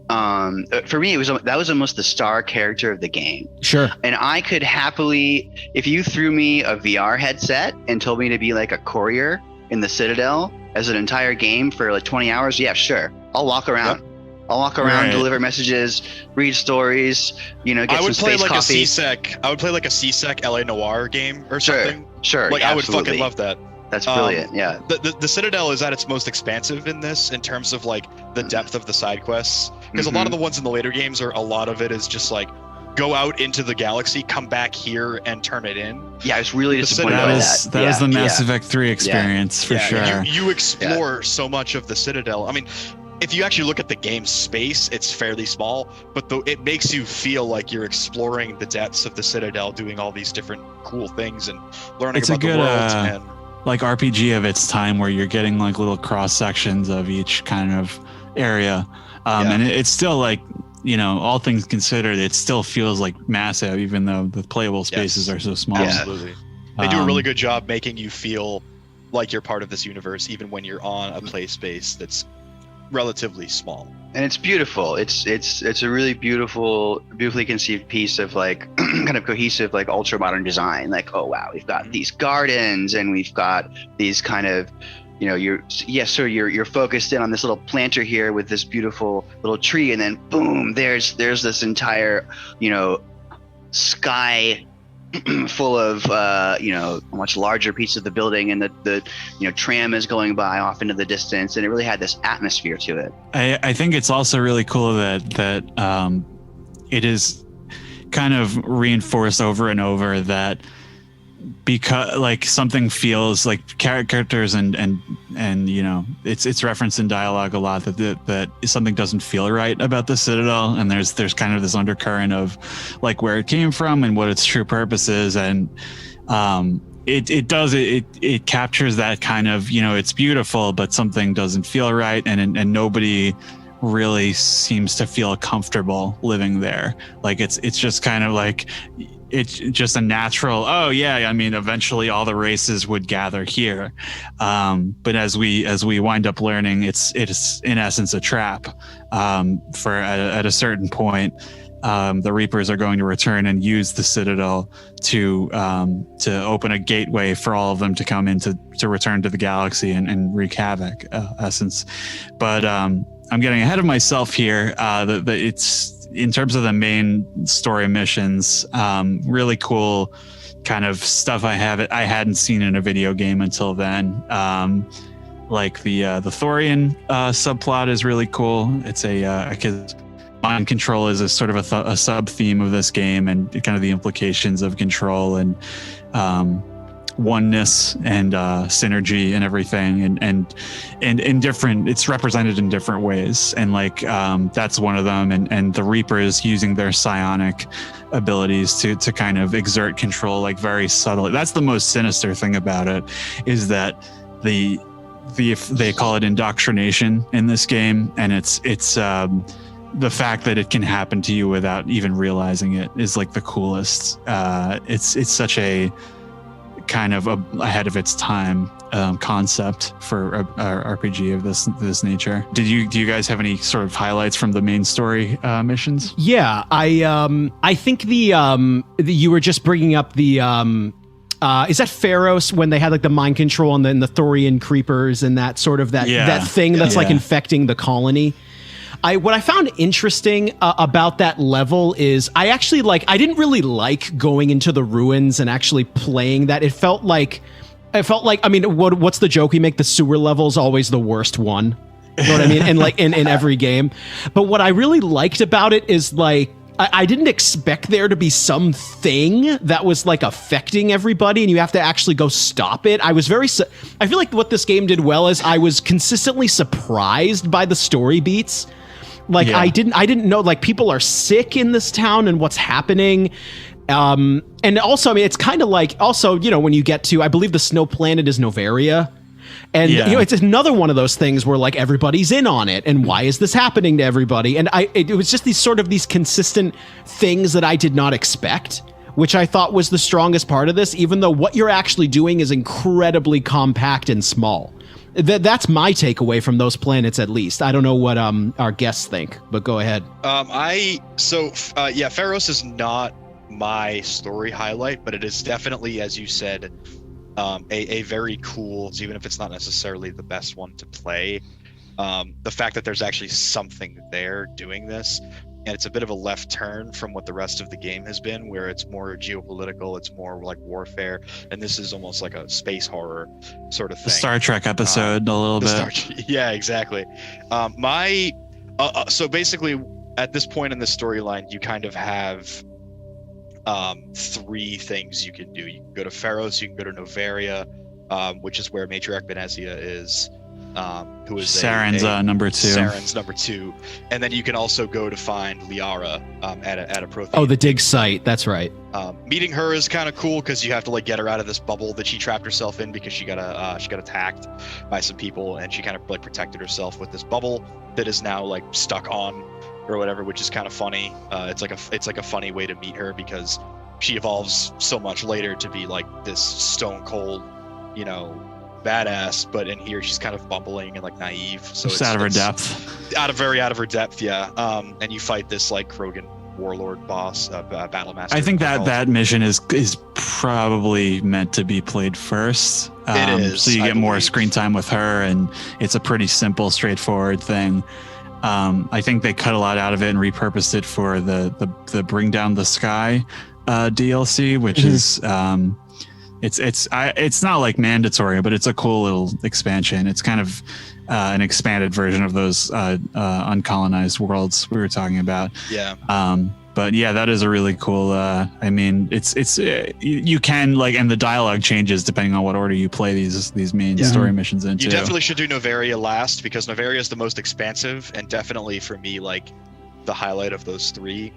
Speaker 4: For me, that was almost the star character of the game.
Speaker 1: Sure.
Speaker 4: And I could happily, if you threw me a VR headset and told me to be like a courier in the Citadel as an entire game for like 20 hours, yeah, sure. I'll walk around. Yep. I'll walk around, deliver messages, read stories, get some space coffee.
Speaker 3: I would play like a C-Sec LA Noire game or something.
Speaker 4: Sure.
Speaker 3: Like, I would fucking love that.
Speaker 4: That's brilliant. Yeah.
Speaker 3: The Citadel is at its most expansive in this, in terms of like the depth of the side quests, because a lot of the ones in the later games a lot of it is just like, go out into the galaxy, come back here, and turn it in.
Speaker 4: Yeah, I was really disappointed by that.
Speaker 2: That was the Mass Effect 3 experience for sure.
Speaker 3: You explore so much of the Citadel. I mean, if you actually look at the game's space, it's fairly small, but it makes you feel like you're exploring the depths of the Citadel, doing all these different cool things and learning about the world.
Speaker 2: Like RPG of its time, where you're getting like little cross sections of each kind of area, and it's still like, all things considered, it still feels like massive, even though the playable spaces are so small.
Speaker 3: Absolutely. They do a really good job making you feel like you're part of this universe, even when you're on a play space that's relatively small.
Speaker 4: And it's beautiful. It's a really beautifully conceived piece of like kind of cohesive, like ultra modern design. Like, oh wow, we've got these gardens and we've got these kind of, you're focused in on this little planter here with this beautiful little tree, and then boom, there's this entire, sky full of a much larger piece of the building, and the tram is going by off into the distance, and it really had this atmosphere to it.
Speaker 2: I think it's also really cool that it is kind of reinforced over and over that, because like something feels like characters and it's referenced in dialogue a lot that something doesn't feel right about the Citadel, and there's kind of this undercurrent of like where it came from and what its true purpose is, and it captures that kind of, it's beautiful, but something doesn't feel right, and nobody really seems to feel comfortable living there. Like it's just kind of like, it's just a natural, eventually all the races would gather here. But as we wind up learning, it's in essence a trap. At a certain point, the Reapers are going to return and use the Citadel to open a gateway for all of them to come in to return to the galaxy and wreak havoc, essence. But I'm getting ahead of myself here. It's, in terms of the main story missions, really cool kind of stuff I hadn't seen in a video game until then. Like the Thorian subplot is really cool. It's because mind control is a sort of a sub theme of this game, and kind of the implications of control and oneness and synergy and everything, and in different, it's represented in different ways, and like that's one of them, and the Reapers using their psionic abilities to kind of exert control, like very subtly. That's the most sinister thing about it, is that they call it indoctrination in this game, and it's the fact that it can happen to you without even realizing it is like the coolest. It's such a kind of ahead of its time concept for a RPG of this nature. Do you guys have any sort of highlights from the main story missions?
Speaker 1: Yeah, I think you were just bringing up the is that Pharos, when they had like the mind control and then the Thorian creepers and that sort of that thing that's like infecting the colony. What I found interesting about that level is I didn't really like going into the ruins and actually playing that. It felt like, I mean, what's the joke we make? The sewer level's always the worst one. You know what I mean? And like in every game. But what I really liked about it is like, I didn't expect there to be something that was like affecting everybody and you have to actually go stop it. I feel like what this game did well is I was consistently surprised by the story beats. Like I didn't know, like, people are sick in this town and what's happening. And also, I mean, it's kind of like, also, when you get to, I believe the snow planet is Novaria. And it's another one of those things where like everybody's in on it, and why is this happening to everybody? And it was just these consistent things that I did not expect, which I thought was the strongest part of this, even though what you're actually doing is incredibly compact and small. That's my takeaway from those planets, at least. I don't know what our guests think, but go ahead.
Speaker 3: Pharos is not my story highlight, but it is definitely, as you said, a very cool, even if it's not necessarily the best one to play. The fact that there's actually something there doing this, and it's a bit of a left turn from what the rest of the game has been, where it's more geopolitical, it's more like warfare, and this is almost like a space horror sort of thing.
Speaker 2: The Star Trek episode, a little bit.
Speaker 3: Yeah, exactly. So basically, at this point in the storyline, you kind of have three things you can do. You can go to Pharos, you can go to Noveria, which is where Matriarch Benezia is. Who is
Speaker 2: Saren's number 2.
Speaker 3: Saren's number 2, and then you can also go to find Liara at a Prothean.
Speaker 1: Oh, the dig site. That's right.
Speaker 3: Meeting her is kind of cool because you have to like get her out of this bubble that she trapped herself in because she got attacked by some people, and she kind of like protected herself with this bubble that is now like stuck on or whatever, which is kind of funny. It's like a funny way to meet her because she evolves so much later to be like this stone cold, badass, but in here she's kind of bumbling and like naive, so it's
Speaker 2: out of her depth.
Speaker 3: Out of her depth, yeah. And you fight this like Krogan warlord boss, battle master.
Speaker 2: I think that mission is probably meant to be played first.
Speaker 3: It is,
Speaker 2: so you get more screen time with her, and it's a pretty simple, straightforward thing. I think they cut a lot out of it and repurposed it for the Bring Down the Sky DLC, which is it's not like mandatory, but it's a cool little expansion. It's kind of an expanded version of those uncolonized worlds we were talking about.
Speaker 3: Yeah.
Speaker 2: But yeah, that is a really cool. It's you can like, and the dialogue changes depending on what order you play these main story missions into.
Speaker 3: You definitely should do Noveria last because Noveria is the most expansive and definitely for me like the highlight of those three.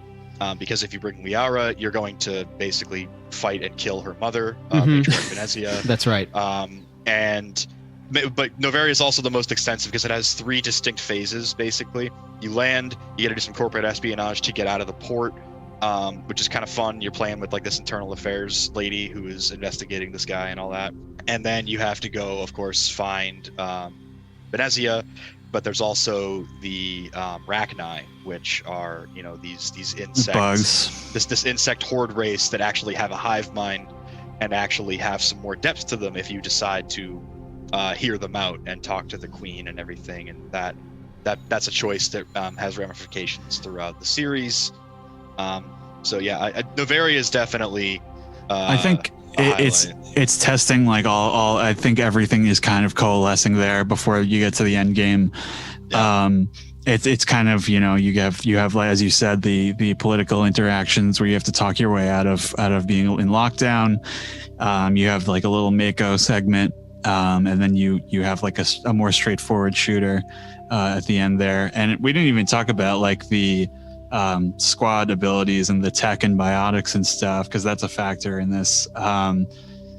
Speaker 3: Because if you bring Liara, you're going to basically fight and kill her mother, Matriarch Benezia.
Speaker 1: That's right.
Speaker 3: But Noveria is also the most extensive because it has 3 distinct phases. Basically, you land, you got to do some corporate espionage to get out of the port, which is kind of fun. You're playing with like this internal affairs lady who is investigating this guy and all that, and then you have to go, of course, find Benezia. But there's also the Rachni, which are these insects,
Speaker 2: bugs.
Speaker 3: This insect horde race that actually have a hive mind and actually have some more depth to them if you decide to hear them out and talk to the queen and everything. And that's a choice that has ramifications throughout the series. Noveria is definitely.
Speaker 2: I think it's testing like all. I think everything is kind of coalescing there before you get to the end game.
Speaker 3: Yeah.
Speaker 2: It's kind of you have like, as you said, the political interactions where you have to talk your way out of being in lockdown. You have like a little Mako segment, and then you have like a more straightforward shooter at the end there. And we didn't even talk about like the squad abilities and the tech and biotics and stuff, because that's a factor in this. I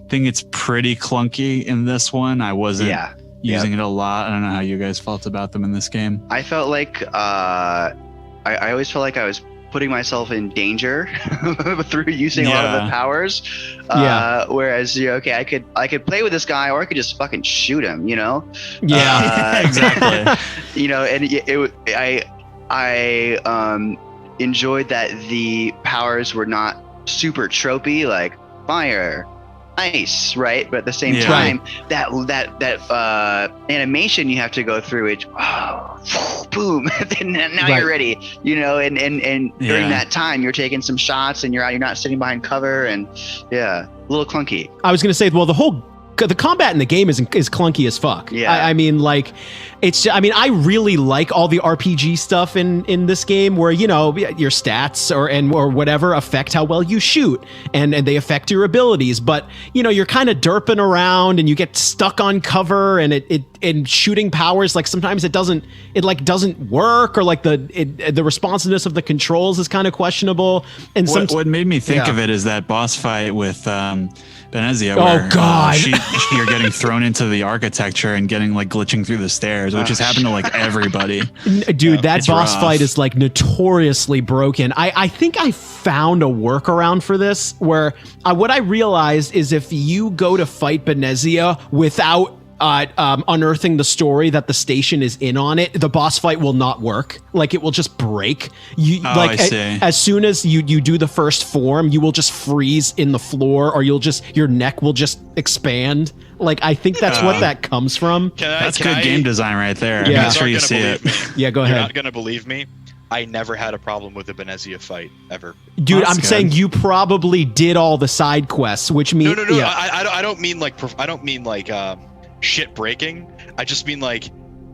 Speaker 2: think it's pretty clunky in this one. I wasn't using it a lot. I don't know how you guys felt about them in this game.
Speaker 4: I felt like I always felt like I was putting myself in danger through using a lot of the powers. Whereas I could play with this guy, or I could just fucking shoot him.
Speaker 2: Exactly.
Speaker 4: And I enjoyed that the powers were not super tropey, like fire, ice, right? But at the same time, that animation you have to go through, it boom, now you're ready, and during that time you're taking some shots and you're not sitting behind cover, and a little clunky.
Speaker 1: I was gonna say, well, the combat in the game is clunky as fuck. I mean, like, I really like all the RPG stuff in this game where, your stats or whatever affect how well you shoot and they affect your abilities. But, you're kind of derping around and you get stuck on cover and it in shooting powers, like sometimes it doesn't work, or like the responsiveness of the controls is kind of questionable. And
Speaker 2: what made me think of it is that boss fight with Benezia,
Speaker 1: where God,
Speaker 2: you're getting thrown into the architecture and getting like glitching through the stairs, which has happened to like everybody.
Speaker 1: Dude, that boss fight is like notoriously broken. I think I found a workaround for this where what I realized is if you go to fight Benezia without unearthing the story that the station is in on it, the boss fight will not work. Like it will just break.
Speaker 2: I see.
Speaker 1: As soon as you do the first form, you will just freeze in the floor, or your neck will just expand. Like I think that's what that comes from.
Speaker 2: That's good game design right there.
Speaker 1: Yeah.
Speaker 2: I'm sure you see it.
Speaker 1: Yeah, go ahead.
Speaker 3: You're not gonna believe me. I never had a problem with the Benezia fight ever.
Speaker 1: Dude,
Speaker 2: That's
Speaker 1: I'm
Speaker 2: good.
Speaker 1: saying you probably did all the side quests, which means
Speaker 3: No. Yeah. I don't mean like shit breaking. I just mean like,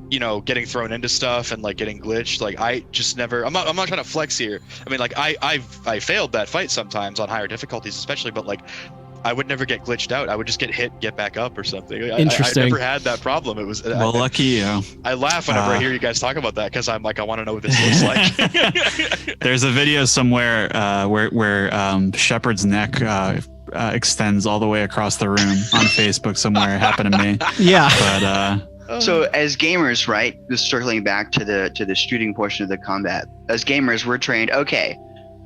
Speaker 3: getting thrown into stuff and like getting glitched. Like I just never. I'm not trying to flex here. I mean, like I failed that fight sometimes on higher difficulties, especially. But like, I would never get glitched out. I would just get hit, get back up or something.
Speaker 1: Interesting.
Speaker 3: I never had that problem. It was
Speaker 2: Lucky you.
Speaker 3: I laugh whenever I hear you guys talk about that because I'm like, I want to know what this looks like.
Speaker 2: There's a video somewhere where Shepard's neck extends all the way across the room on Facebook somewhere. It happened to me.
Speaker 1: Yeah.
Speaker 2: But
Speaker 4: So as gamers, right, just circling back to the shooting portion of the combat, as gamers, we're trained, okay,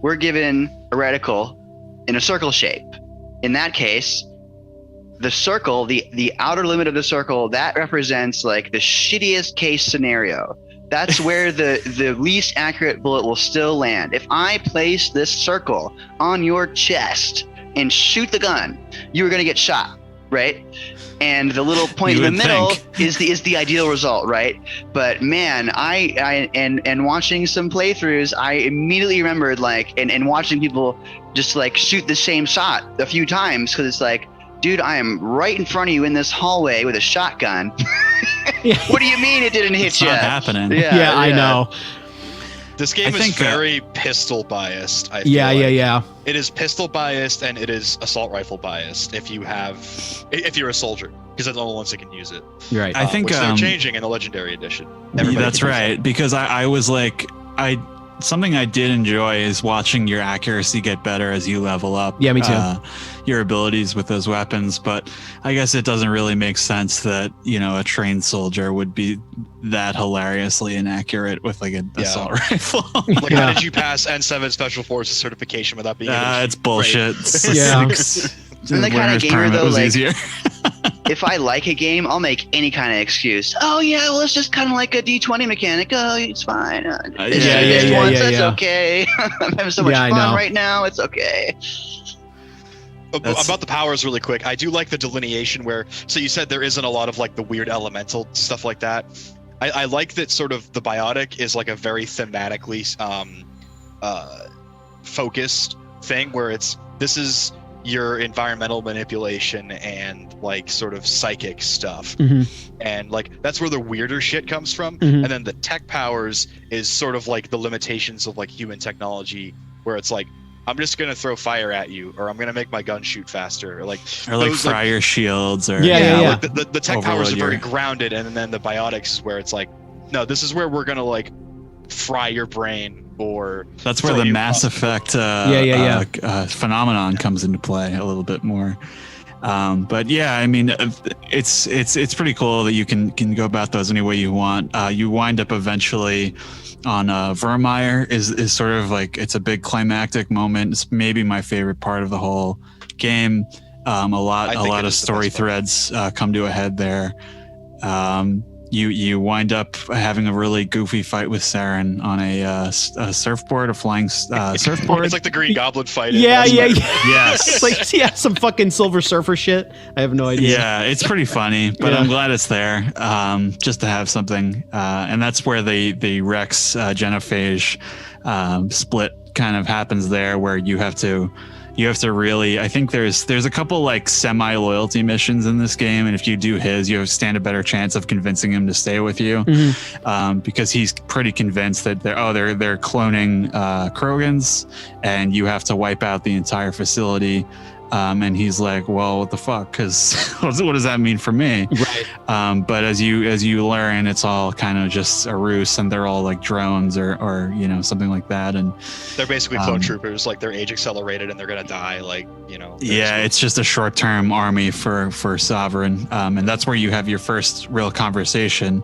Speaker 4: we're given a reticle in a circle shape. In that case, the circle, the outer limit of the circle, that represents like the shittiest case scenario. That's where the least accurate bullet will still land. If I place this circle on your chest and shoot the gun, you are going to get shot, right? And the little point in the middle is the ideal result, right? But man, I watching some playthroughs, I immediately remembered like and watching people just like shoot the same shot a few times, because it's like, dude, I am right in front of you in this hallway with a shotgun. What do you mean it didn't hit you?
Speaker 2: It's not happening.
Speaker 1: Yeah, I know.
Speaker 3: This game is very pistol biased. I feel
Speaker 1: Yeah.
Speaker 3: It is pistol biased and it is assault rifle biased. If you're a soldier, because they're the only ones that can use it.
Speaker 1: You're right.
Speaker 2: I think
Speaker 3: which they're changing in the Legendary Edition. Everybody
Speaker 2: that's
Speaker 3: can use
Speaker 2: right.
Speaker 3: it.
Speaker 2: Because I was like, something I did enjoy is watching your accuracy get better as you level up.
Speaker 1: Yeah, me too.
Speaker 2: Your abilities with those weapons, but I guess it doesn't really make sense that a trained soldier would be that hilariously inaccurate with like an assault rifle.
Speaker 3: Like, how did you pass N7 Special Forces certification without being?
Speaker 2: It's bullshit.
Speaker 1: Yeah.
Speaker 4: I'm the kind of gamer though, like,
Speaker 2: easier.
Speaker 4: if I like a game, I'll make any kind of excuse. Oh yeah, well it's just kind of like a D20 mechanic. Oh, it's fine. That's okay. I'm having so much fun right now. It's okay.
Speaker 3: About the powers really quick, I do like the delineation where, so you said there isn't a lot of like the weird elemental stuff like that. I like that sort of the biotic is like a very thematically focused thing where this is your environmental manipulation and like sort of psychic stuff. And like that's where the weirder shit comes from. And then the tech powers is sort of like the limitations of like human technology, where it's like, I'm just gonna throw fire at you, or I'm gonna make my gun shoot faster, or like
Speaker 2: fry your shields, or
Speaker 3: like the tech powers are very grounded, and then the biotics is where it's like, no, this is where we're gonna like fry your brain, or
Speaker 2: that's where the Mass Effect phenomenon comes into play a little bit more. But yeah, I mean, it's pretty cool that you can go about those any way you want. You wind up eventually on Vermeer is sort of like, it's a big climactic moment. It's maybe my favorite part of the whole game. A lot of story threads come to a head there. You wind up having a really goofy fight with Saren on a surfboard, a flying surfboard.
Speaker 3: It's like the Green Goblin fight.
Speaker 2: Yes.
Speaker 1: It's like, some fucking Silver Surfer shit. I have no idea.
Speaker 2: Yeah, it's pretty funny, but I'm glad it's there, just to have something. And that's where the Rex Genophage split kind of happens there, where you have to really, I think there's a couple like semi-loyalty missions in this game, and if you do his, you stand a better chance of convincing him to stay with you, because he's pretty convinced that they're cloning Krogans, and you have to wipe out the entire facility And he's like, well, what the fuck? Because what does that mean for me?
Speaker 1: Right.
Speaker 2: But as you learn, it's all kind of just a ruse, and they're all like drones or you know, something like that. And
Speaker 3: they're basically clone troopers, like they're age accelerated and they're gonna die, like, you know.
Speaker 2: Yeah, it's just a short-term army for Sovereign, and that's where you have your first real conversation,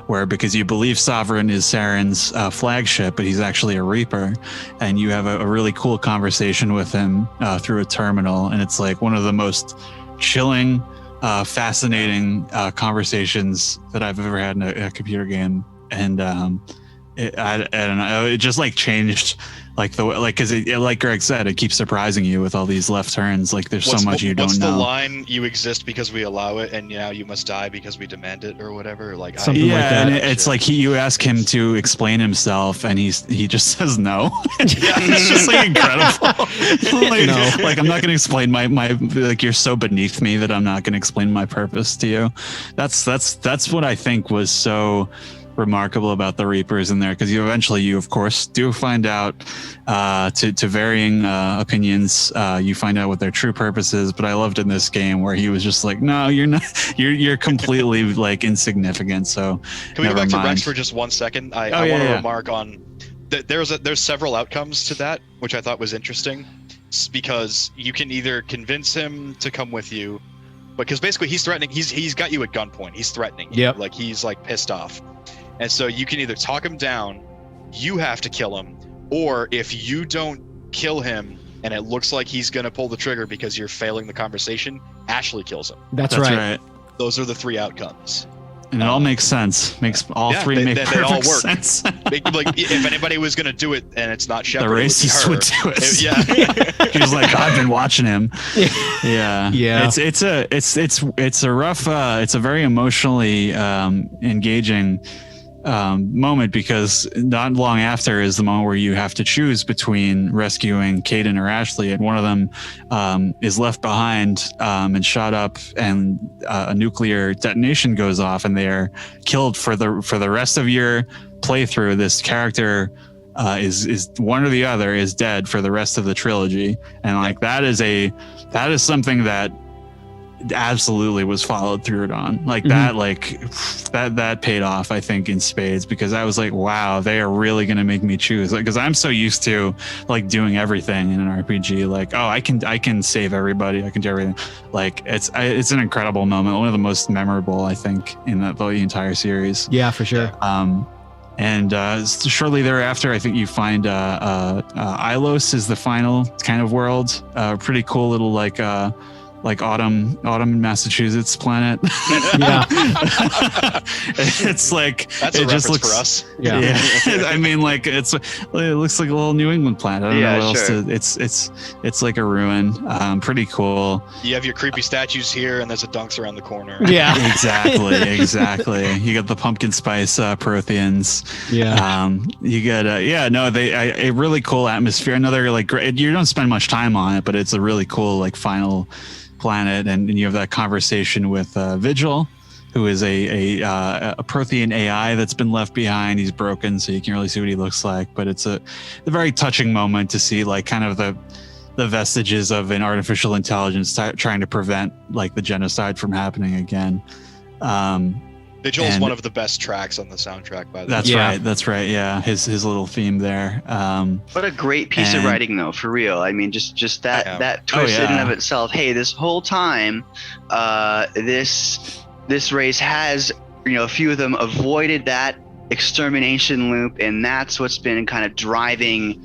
Speaker 2: where because you believe Sovereign is Saren's flagship, but he's actually a Reaper, and you have a really cool conversation with him through a terminal, and it's like one of the most chilling, fascinating conversations that I've ever had in a computer game, and I don't know, it just like changed. Like because like Greg said, it keeps surprising you with all these left turns. Like there's so much you don't know.
Speaker 3: What's the line? You exist because we allow it, and now you must die because we demand it, or whatever. Like
Speaker 1: something like that.
Speaker 2: And it's like you ask him to explain himself, and he just says no. It's just like incredible. Like I'm not going to explain my like you're so beneath me that I'm not going to explain my purpose to you. That's what I think was so remarkable about the Reapers in there, because you of course do find out to varying opinions, you find out what their true purpose is. But I loved in this game where he was just like, no, you're not, you're completely like insignificant. So
Speaker 3: can we go back to Rex for just 1 second? I want to remark on there's several outcomes to that, which I thought was interesting, because you can either convince him to come with you, because basically he's threatening, he's got you at gunpoint, he's threatening you, like he's like pissed off. And so you can either talk him down, you have to kill him, or if you don't kill him and it looks like he's going to pull the trigger because you're failing the conversation, Ashley kills him.
Speaker 1: That's right.
Speaker 3: Those are the three outcomes.
Speaker 2: And it all makes sense. Makes all three make perfect
Speaker 3: all work.
Speaker 2: Sense.
Speaker 3: Like if anybody was going to do it and it's not Shepard,
Speaker 2: the racist would do it. She's like, I've been watching him. Yeah. It's a rough. It's a very emotionally engaging moment, because not long after is the moment where you have to choose between rescuing Caden or Ashley, and one of them is left behind and shot up, and a nuclear detonation goes off, and they are killed for the rest of your playthrough. This character is one or the other is dead for the rest of the trilogy, and like that is something that absolutely was followed through on, like that, like that paid off, I think, in spades, because I was like, wow, they are really going to make me choose, like, because I'm so used to like doing everything in an RPG, like, oh, I can save everybody, I can do everything. Like it's an incredible moment, one of the most memorable, I think, in the entire series.
Speaker 1: Yeah, for sure.
Speaker 2: And shortly thereafter, I think you find Ilos is the final kind of world, pretty cool little like autumn in Massachusetts planet.
Speaker 1: Yeah.
Speaker 3: It's like that's it a just looks for us.
Speaker 2: Yeah. I mean, like it looks like a little New England planet. I don't know what else it's like a ruin. Pretty cool.
Speaker 3: You have your creepy statues here, and there's a Dunks around the corner.
Speaker 1: Yeah.
Speaker 2: Exactly. You got the pumpkin spice Protheans.
Speaker 1: Yeah.
Speaker 2: You got a really cool atmosphere. Another like great, you don't spend much time on it, but it's a really cool like final planet, and you have that conversation with Vigil, who is a Prothean AI that's been left behind. He's broken, so you can't really see what he looks like, but it's a very touching moment to see like kind of the vestiges of an artificial intelligence trying to prevent like the genocide from happening again.
Speaker 3: Vigil is one of the best tracks on the soundtrack, by the
Speaker 2: way. That's right. Yeah, his little theme there.
Speaker 4: What a great piece of writing, though, for real. I mean, just that twist in and of itself. Hey, this whole time, this race has, a few of them avoided that extermination loop, and that's what's been kind of driving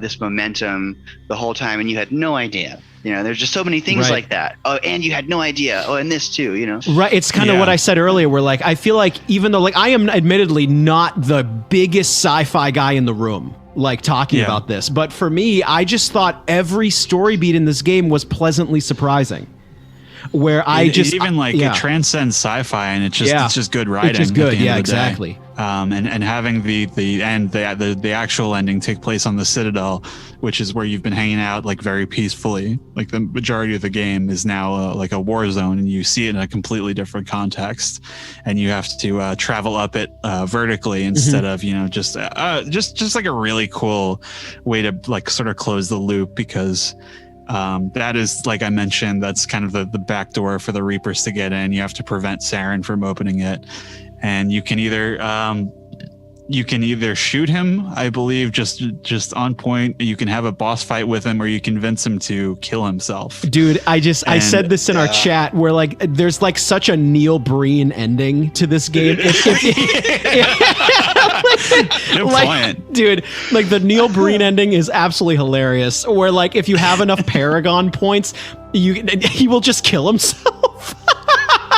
Speaker 4: this momentum the whole time, and you had no idea. There's just so many things like that. Oh, and you had no idea. Oh, and this too,
Speaker 1: Right. It's kind of what I said earlier, where like, I feel like even though like I am admittedly not the biggest sci-fi guy in the room, like talking about this, but for me, I just thought every story beat in this game was pleasantly surprising. Where it
Speaker 2: transcends sci-fi, and it's just good writing. It's just
Speaker 1: good. Yeah, exactly.
Speaker 2: And having the end, the actual ending take place on the Citadel, which is where you've been hanging out like very peacefully. Like the majority of the game is now like a war zone, and you see it in a completely different context, and you have to travel up it vertically instead of just like a really cool way to like sort of close the loop, because That is, like I mentioned, that's kind of the back door for the Reapers to get in. You have to prevent Saren from opening it, and you can either shoot him, I believe, just on point. You can have a boss fight with him, or you convince him to kill himself.
Speaker 1: Dude, I said this in our chat where like there's like such a Neil Breen ending to this game.
Speaker 2: Good point.
Speaker 1: Dude, like the Neil Breen ending is absolutely hilarious. Where like if you have enough Paragon points, he will just kill himself.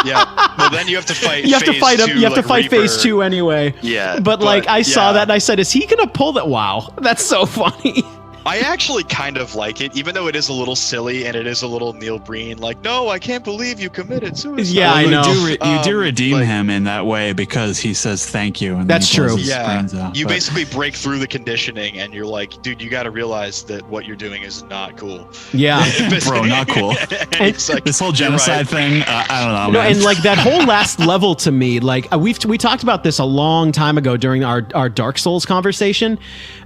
Speaker 3: Yeah. Well, then you have to fight.
Speaker 1: You have to fight him. You have to fight
Speaker 3: Reaper.
Speaker 1: phase 2 anyway.
Speaker 3: Yeah.
Speaker 1: But like I saw that and I said, is he gonna pull that? Wow, that's so funny.
Speaker 3: I actually kind of like it, even though it is a little silly and it is a little Neil Breen. Like, no, I can't believe you committed suicide.
Speaker 1: Yeah, I know.
Speaker 2: You do redeem him in that way because he says thank you. And
Speaker 1: that's true.
Speaker 3: You basically break through the conditioning and you're like, dude, you got to realize that what you're doing is not cool.
Speaker 1: Yeah.
Speaker 2: Bro, not cool.
Speaker 3: And like,
Speaker 2: this whole genocide thing, I don't know, man.
Speaker 1: And like that whole last level to me, like we talked about this a long time ago during our Dark Souls conversation.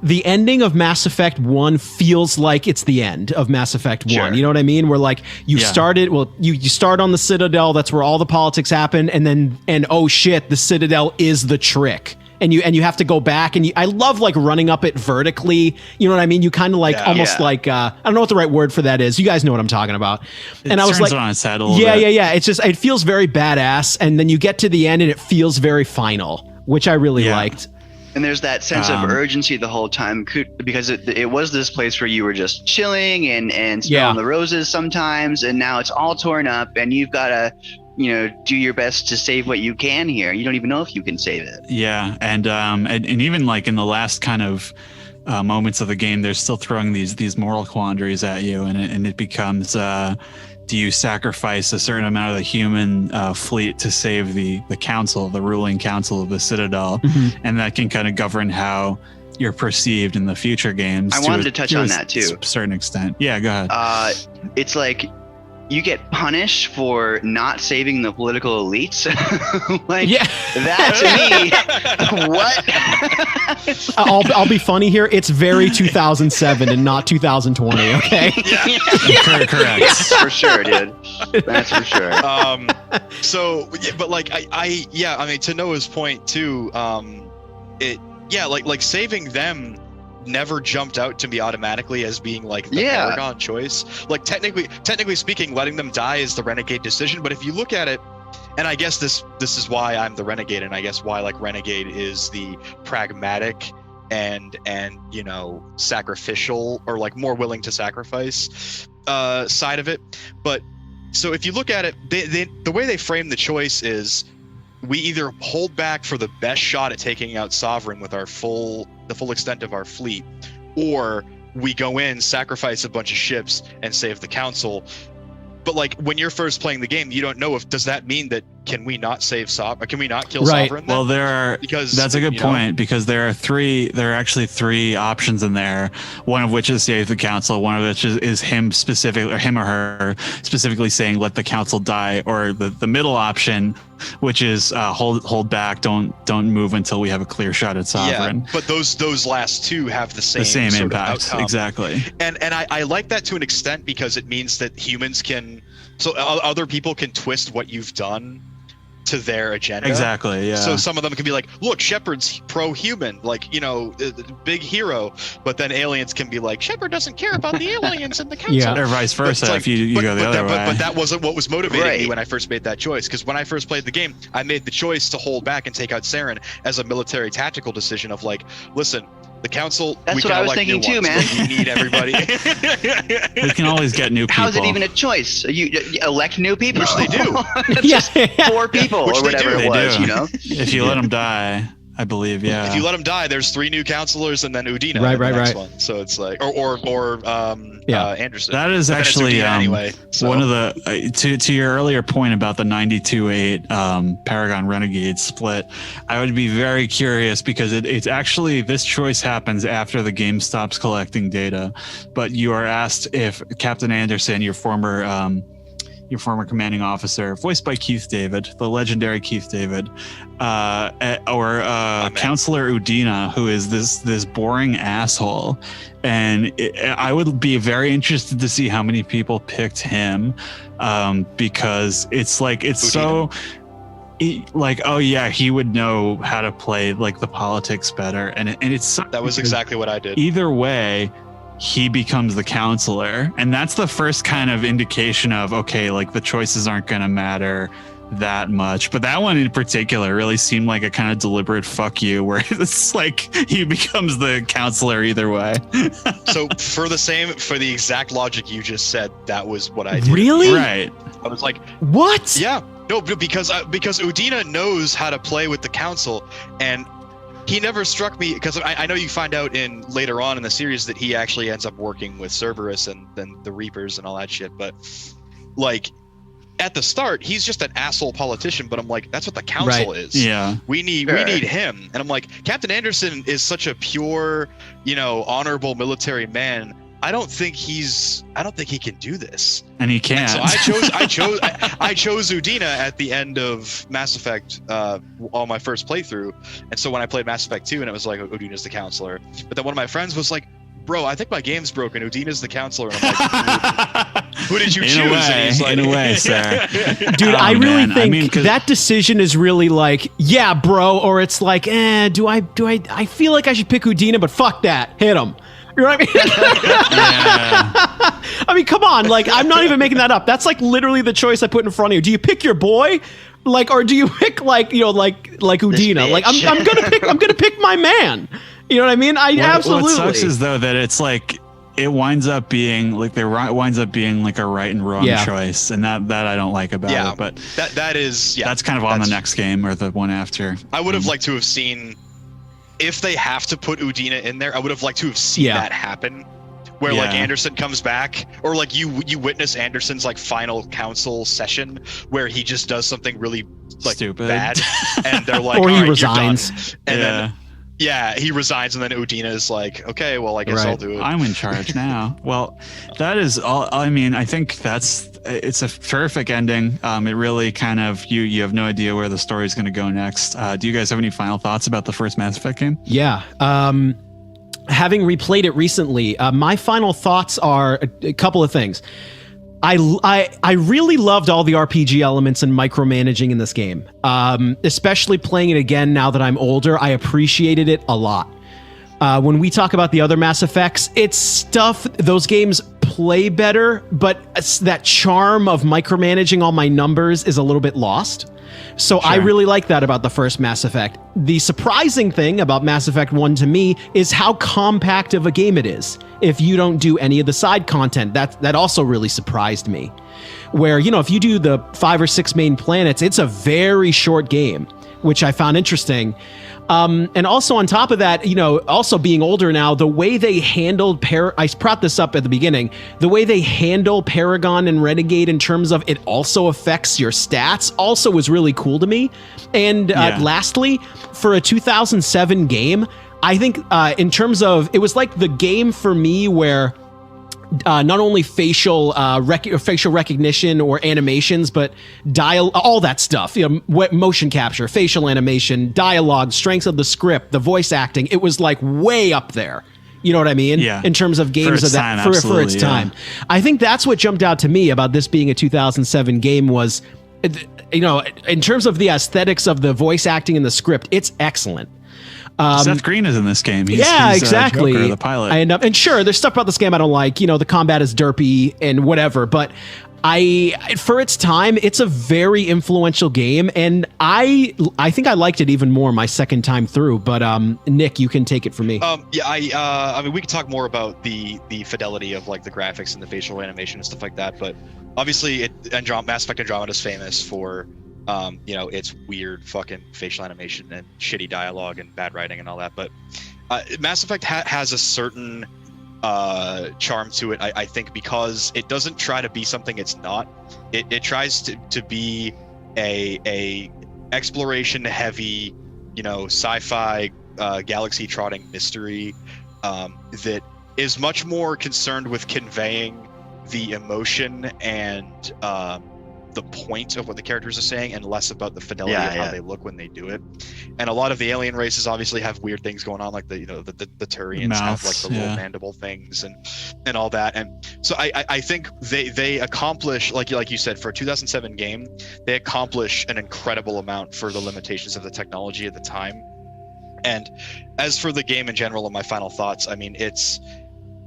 Speaker 1: The ending of Mass Effect 1 feels like it's the end of Mass Effect 1.
Speaker 3: Sure.
Speaker 1: You know what I mean? Where like you started, you start on the Citadel, that's where all the politics happen, and oh shit, the Citadel is the trick. And you have to go back, and I love like running up it vertically. You know what I mean? You kind of like almost like I don't know what the right word for that is. You guys know what I'm talking about. And I was like,
Speaker 2: on its head a little bit.
Speaker 1: Yeah. It's just it feels very badass, and then you get to the end, and it feels very final, which I really liked.
Speaker 4: And there's that sense of urgency the whole time because it was this place where you were just chilling and smelling the roses sometimes, and now it's all torn up, and you've got to, do your best to save what you can here. You don't even know if you can save it.
Speaker 2: Yeah, and even like in the last kind of moments of the game, they're still throwing these moral quandaries at you, and it becomes. Do you sacrifice a certain amount of the human fleet to save the council, the ruling council of the Citadel? Mm-hmm. And that can kind of govern how you're perceived in the future games.
Speaker 4: I wanted to touch on that too.
Speaker 2: To a certain extent. Yeah, go ahead.
Speaker 4: It's like you get punished for not saving the political elites. That to me, what?
Speaker 1: I'll be funny here. It's very 2007 and not 2020. Okay.
Speaker 2: Correct.
Speaker 4: That's for sure, dude. That's for sure.
Speaker 3: So, but like I mean, to Noah's point too. Like saving them never jumped out to me automatically as being like the Paragon choice. Like technically speaking, letting them die is the renegade decision. But if you look at it, and I guess this is why I'm the renegade, and I guess why like renegade is the pragmatic and sacrificial, or like more willing to sacrifice side of it. But so if you look at it, the way they frame the choice is we either hold back for the best shot at taking out Sovereign with the full extent of our fleet, or we go in, sacrifice a bunch of ships, and save the council. But like when you're first playing the game, you don't know does that mean that can we not save Sovereign? Can we not kill Sovereign?
Speaker 2: Well, that's a good point, because there are actually three options in there. One of which is save the council. One of which is him or her specifically saying let the council die, or the middle option, which is hold back, don't move until we have a clear shot at Sovereign.
Speaker 3: Yeah, but those last two have the same
Speaker 2: impact. Exactly.
Speaker 3: And I like that to an extent, because it means that humans other people can twist what you've done to their agenda.
Speaker 2: Exactly, yeah.
Speaker 3: So some of them can be like, look, Shepard's pro-human, like, big hero. But then aliens can be like, Shepard doesn't care about the aliens in the council.
Speaker 2: Yeah, or vice versa, if you go the other way.
Speaker 3: But that wasn't what was motivating me when I first made that choice. Because when I first played the game, I made the choice to hold back and take out Saren as a military tactical decision of like, listen, the council.
Speaker 4: That's what I was thinking too, man.
Speaker 3: We need everybody.
Speaker 2: We can always get new people.
Speaker 4: How is it even a choice? You elect new people?
Speaker 3: Which they do.
Speaker 4: Just 4 people
Speaker 3: Which
Speaker 4: or whatever it was,
Speaker 2: If you let them die, I believe, yeah.
Speaker 3: If you let them die, there's 3 new counselors and then Udina. Next one. So it's like, or Anderson.
Speaker 2: That is actually
Speaker 3: anyway. So.
Speaker 2: One of the to your earlier point about the 92-8 Paragon Renegade split. I would be very curious, because it's actually, this choice happens after the game stops collecting data, but you are asked if Captain Anderson, your former your former commanding officer, voiced by Keith David, the legendary Keith David, or Counselor Udina, who is this boring asshole. And I would be very interested to see how many people picked him, because it's like it's
Speaker 3: Udina.
Speaker 2: so. Like, oh yeah, he would know how to play like the politics better, and it's
Speaker 3: That was exactly what I did.
Speaker 2: either way he becomes the counselor, and that's the first kind of indication of, okay, like the choices aren't going to matter that much. But that one in particular really seemed like a kind of deliberate fuck you, where it's like he becomes the counselor either way.
Speaker 3: So for the exact logic you just said, that was what I did.
Speaker 1: Really?
Speaker 2: Right.
Speaker 3: I was like,
Speaker 1: What?
Speaker 3: yeah, no, because Udina knows how to play with the council, and he never struck me, because I know you find out in later on in the series that he actually ends up working with Cerberus and then the Reapers and all that shit. But like at the start, he's just an asshole politician. But I'm like, that's what the council
Speaker 1: Right.
Speaker 3: is.
Speaker 2: Yeah.
Speaker 3: We need him. And I'm like, Captain Anderson is such a pure, honorable military man. I don't think he can do this.
Speaker 2: And he can't.
Speaker 3: So I chose Udina at the end of Mass Effect on my first playthrough. And so when I played Mass Effect 2, and it was like, Udina's the counselor. But then one of my friends was like, bro, I think my game's broken. Udina's the counselor. And I'm like, who did you choose? And he's like,
Speaker 2: in a way, sir.
Speaker 1: Dude,
Speaker 2: Oh,
Speaker 1: I really
Speaker 2: man.
Speaker 1: think
Speaker 2: I mean, 'cause-
Speaker 1: that decision is really like, yeah, bro, or it's like, I feel like I should pick Udina, but fuck that. Hit him. You know what I mean?
Speaker 2: Yeah.
Speaker 1: I mean, come on. Like, I'm not even making that up. That's like literally the choice I put in front of you. Do you pick your boy? Like, or do you pick like Udina? Like, I'm gonna pick my man. You know what I mean? Absolutely.
Speaker 2: What sucks is though that it's like it winds up being like a right and wrong
Speaker 1: Yeah.
Speaker 2: choice, and that I don't like about
Speaker 3: Yeah.
Speaker 2: it. But
Speaker 3: that is, yeah.
Speaker 2: that's kind of on the
Speaker 3: that's-
Speaker 2: next game or the one after.
Speaker 3: I would have liked to have seen, if they have to put Udina in there, I would have liked to have seen
Speaker 1: Yeah.
Speaker 3: that happen. Where like
Speaker 2: Yeah.
Speaker 3: Anderson comes back, or like you witness Anderson's like final council session where he just does something really like
Speaker 2: Stupid.
Speaker 3: bad, and they're like,
Speaker 1: Or he
Speaker 3: "All right,
Speaker 1: resigns."
Speaker 3: you're done." And then he resigns, and then Udina is like, okay, well, I guess
Speaker 1: Right.
Speaker 3: I'll do it.
Speaker 2: I'm in charge now. Well, that is all. I mean, I think it's a terrific ending. It really kind of you have no idea where the story is going to go next. Do you guys have any final thoughts about the first Mass Effect game?
Speaker 1: Yeah. Having replayed it recently, my final thoughts are a couple of things. I really loved all the RPG elements and micromanaging in this game. Especially playing it again now that I'm older, I appreciated it a lot. When we talk about the other Mass Effects, it's stuff, those games play better, but that charm of micromanaging all my numbers is a little bit lost. So I really like that about the first Mass Effect. The surprising thing about Mass Effect 1 to me is how compact of a game it is. If you don't do any of the side content, that also really surprised me. Where, if you do the 5 or 6 main planets, it's a very short game, which I found interesting. And also on top of that, also being older now, the way they handled I brought this up at the beginning, the way they handle Paragon and Renegade in terms of it also affects your stats also was really cool to me. And lastly, for a 2007 game, I think in terms of, it was like the game for me where not only facial recognition or animations, but all that stuff, motion capture, facial animation, dialogue, strength of the script, the voice acting, it was like way up there. You know what I mean?
Speaker 2: Yeah.
Speaker 1: In terms of games of that for its time. I think that's what jumped out to me about this being a 2007 game was, in terms of the aesthetics of the voice acting and the script, it's excellent.
Speaker 2: Seth Green is in this game. He's
Speaker 1: exactly.
Speaker 2: Joker, the pilot.
Speaker 1: And sure, there's stuff about this game I don't like. The combat is derpy and whatever. But for its time, it's a very influential game, and I think I liked it even more my second time through. But Nick, you can take it from me.
Speaker 3: I mean, we can talk more about the fidelity of like the graphics and the facial animation and stuff like that. But obviously, Mass Effect Andromeda is famous for it's weird fucking facial animation and shitty dialogue and bad writing and all that. But Mass Effect has a certain charm to it, I think, because it doesn't try to be something it's not. It tries to be a exploration heavy, sci-fi galaxy trotting mystery that is much more concerned with conveying the emotion and the point of what the characters are saying and less about the fidelity of how they look when they do it. And a lot of the alien races obviously have weird things going on, like the Turians have like the little mandible things and all that. And so I think they accomplish, like you said, for a 2007 game, they accomplish an incredible amount for the limitations of the technology at the time. And as for the game in general and my final thoughts, I mean, it's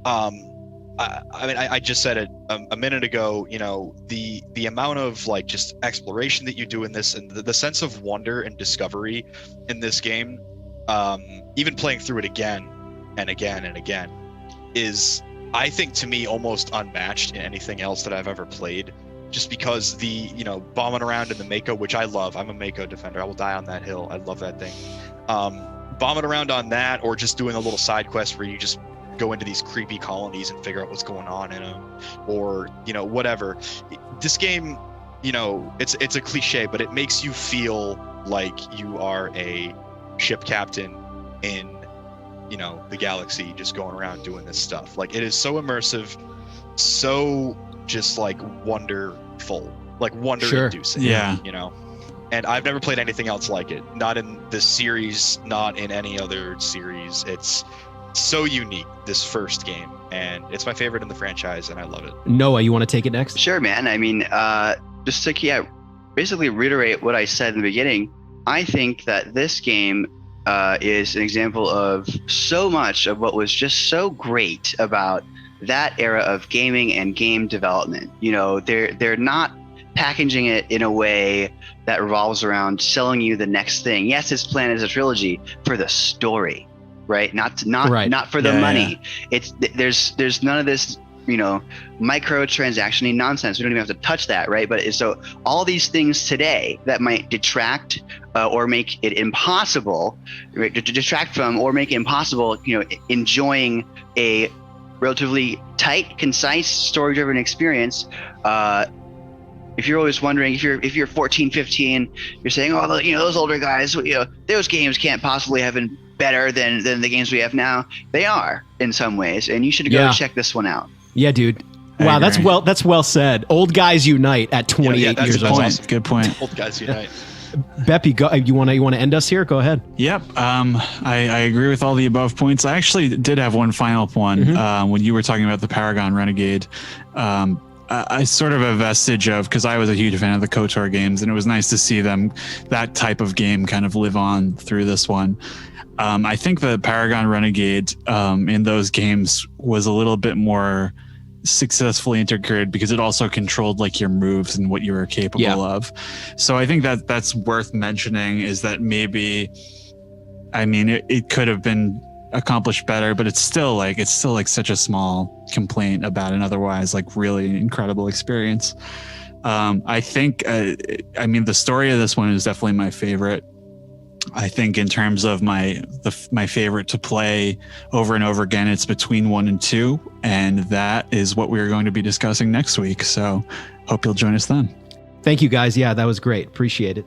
Speaker 3: I just said it a minute ago, you know, the amount of like just exploration that you do in this, and the sense of wonder and discovery in this game, even playing through it again and again and again, is, I think, to me, almost unmatched in anything else that I've ever played. Just because bombing around in the Mako, which I love. I'm a Mako defender. I will die on that hill. I love that thing. Bombing around on that, or just doing a little side quest where you just go into these creepy colonies and figure out what's going on in them, or whatever. This game, it's a cliche, but it makes you feel like you are a ship captain in the galaxy, just going around doing this stuff. Like, it is so immersive, so just like wonderful, like wonder-inducing. And I've never played anything else like it, not in this series, not in any other series. It's so unique, this first game, and it's my favorite in the franchise, and I love it.
Speaker 1: Noah, you want to take it next?
Speaker 4: Sure, man. I mean, just to basically reiterate what I said in the beginning, I think that this game is an example of so much of what was just so great about that era of gaming and game development. They're not packaging it in a way that revolves around selling you the next thing. Yes, his plan is a trilogy for the story, right? Not for the money. It's there's none of this microtransaction-y nonsense. We don't even have to touch that, right? But so all these things today that might detract or make it impossible, right, to detract from or make it impossible, enjoying a relatively tight, concise, story-driven experience. If you're always wondering, if you're 14, 15, you're saying, oh, those older guys, those games can't possibly have been better than the games we have now. They are in some ways, and you should go check this one out.
Speaker 1: Yeah, dude. Wow, that's well said. Old guys unite at 28 years old.
Speaker 3: Awesome.
Speaker 2: Good point.
Speaker 3: Old guys unite.
Speaker 1: Beppe, go. You want to end us here? Go ahead.
Speaker 2: Yep. I agree with all the above points. I actually did have one final one.
Speaker 1: Mm-hmm.
Speaker 2: When you were talking about the Paragon Renegade, I sort of a vestige of, because I was a huge fan of the KOTOR games, and it was nice to see that type of game kind of live on through this one. I think the Paragon Renegade in those games was a little bit more successfully integrated because it also controlled like your moves and what you were capable of. So I think that's worth mentioning, is that maybe, I mean, it could have been accomplished better, but it's still like such a small complaint about an otherwise like really incredible experience. I think, I mean, the story of this one is definitely my favorite. I think in terms of my favorite to play over and over again, it's between 1 and 2, and that is what we're going to be discussing next week. So hope you'll join us then.
Speaker 1: Thank you, guys. Yeah, that was great. Appreciate it.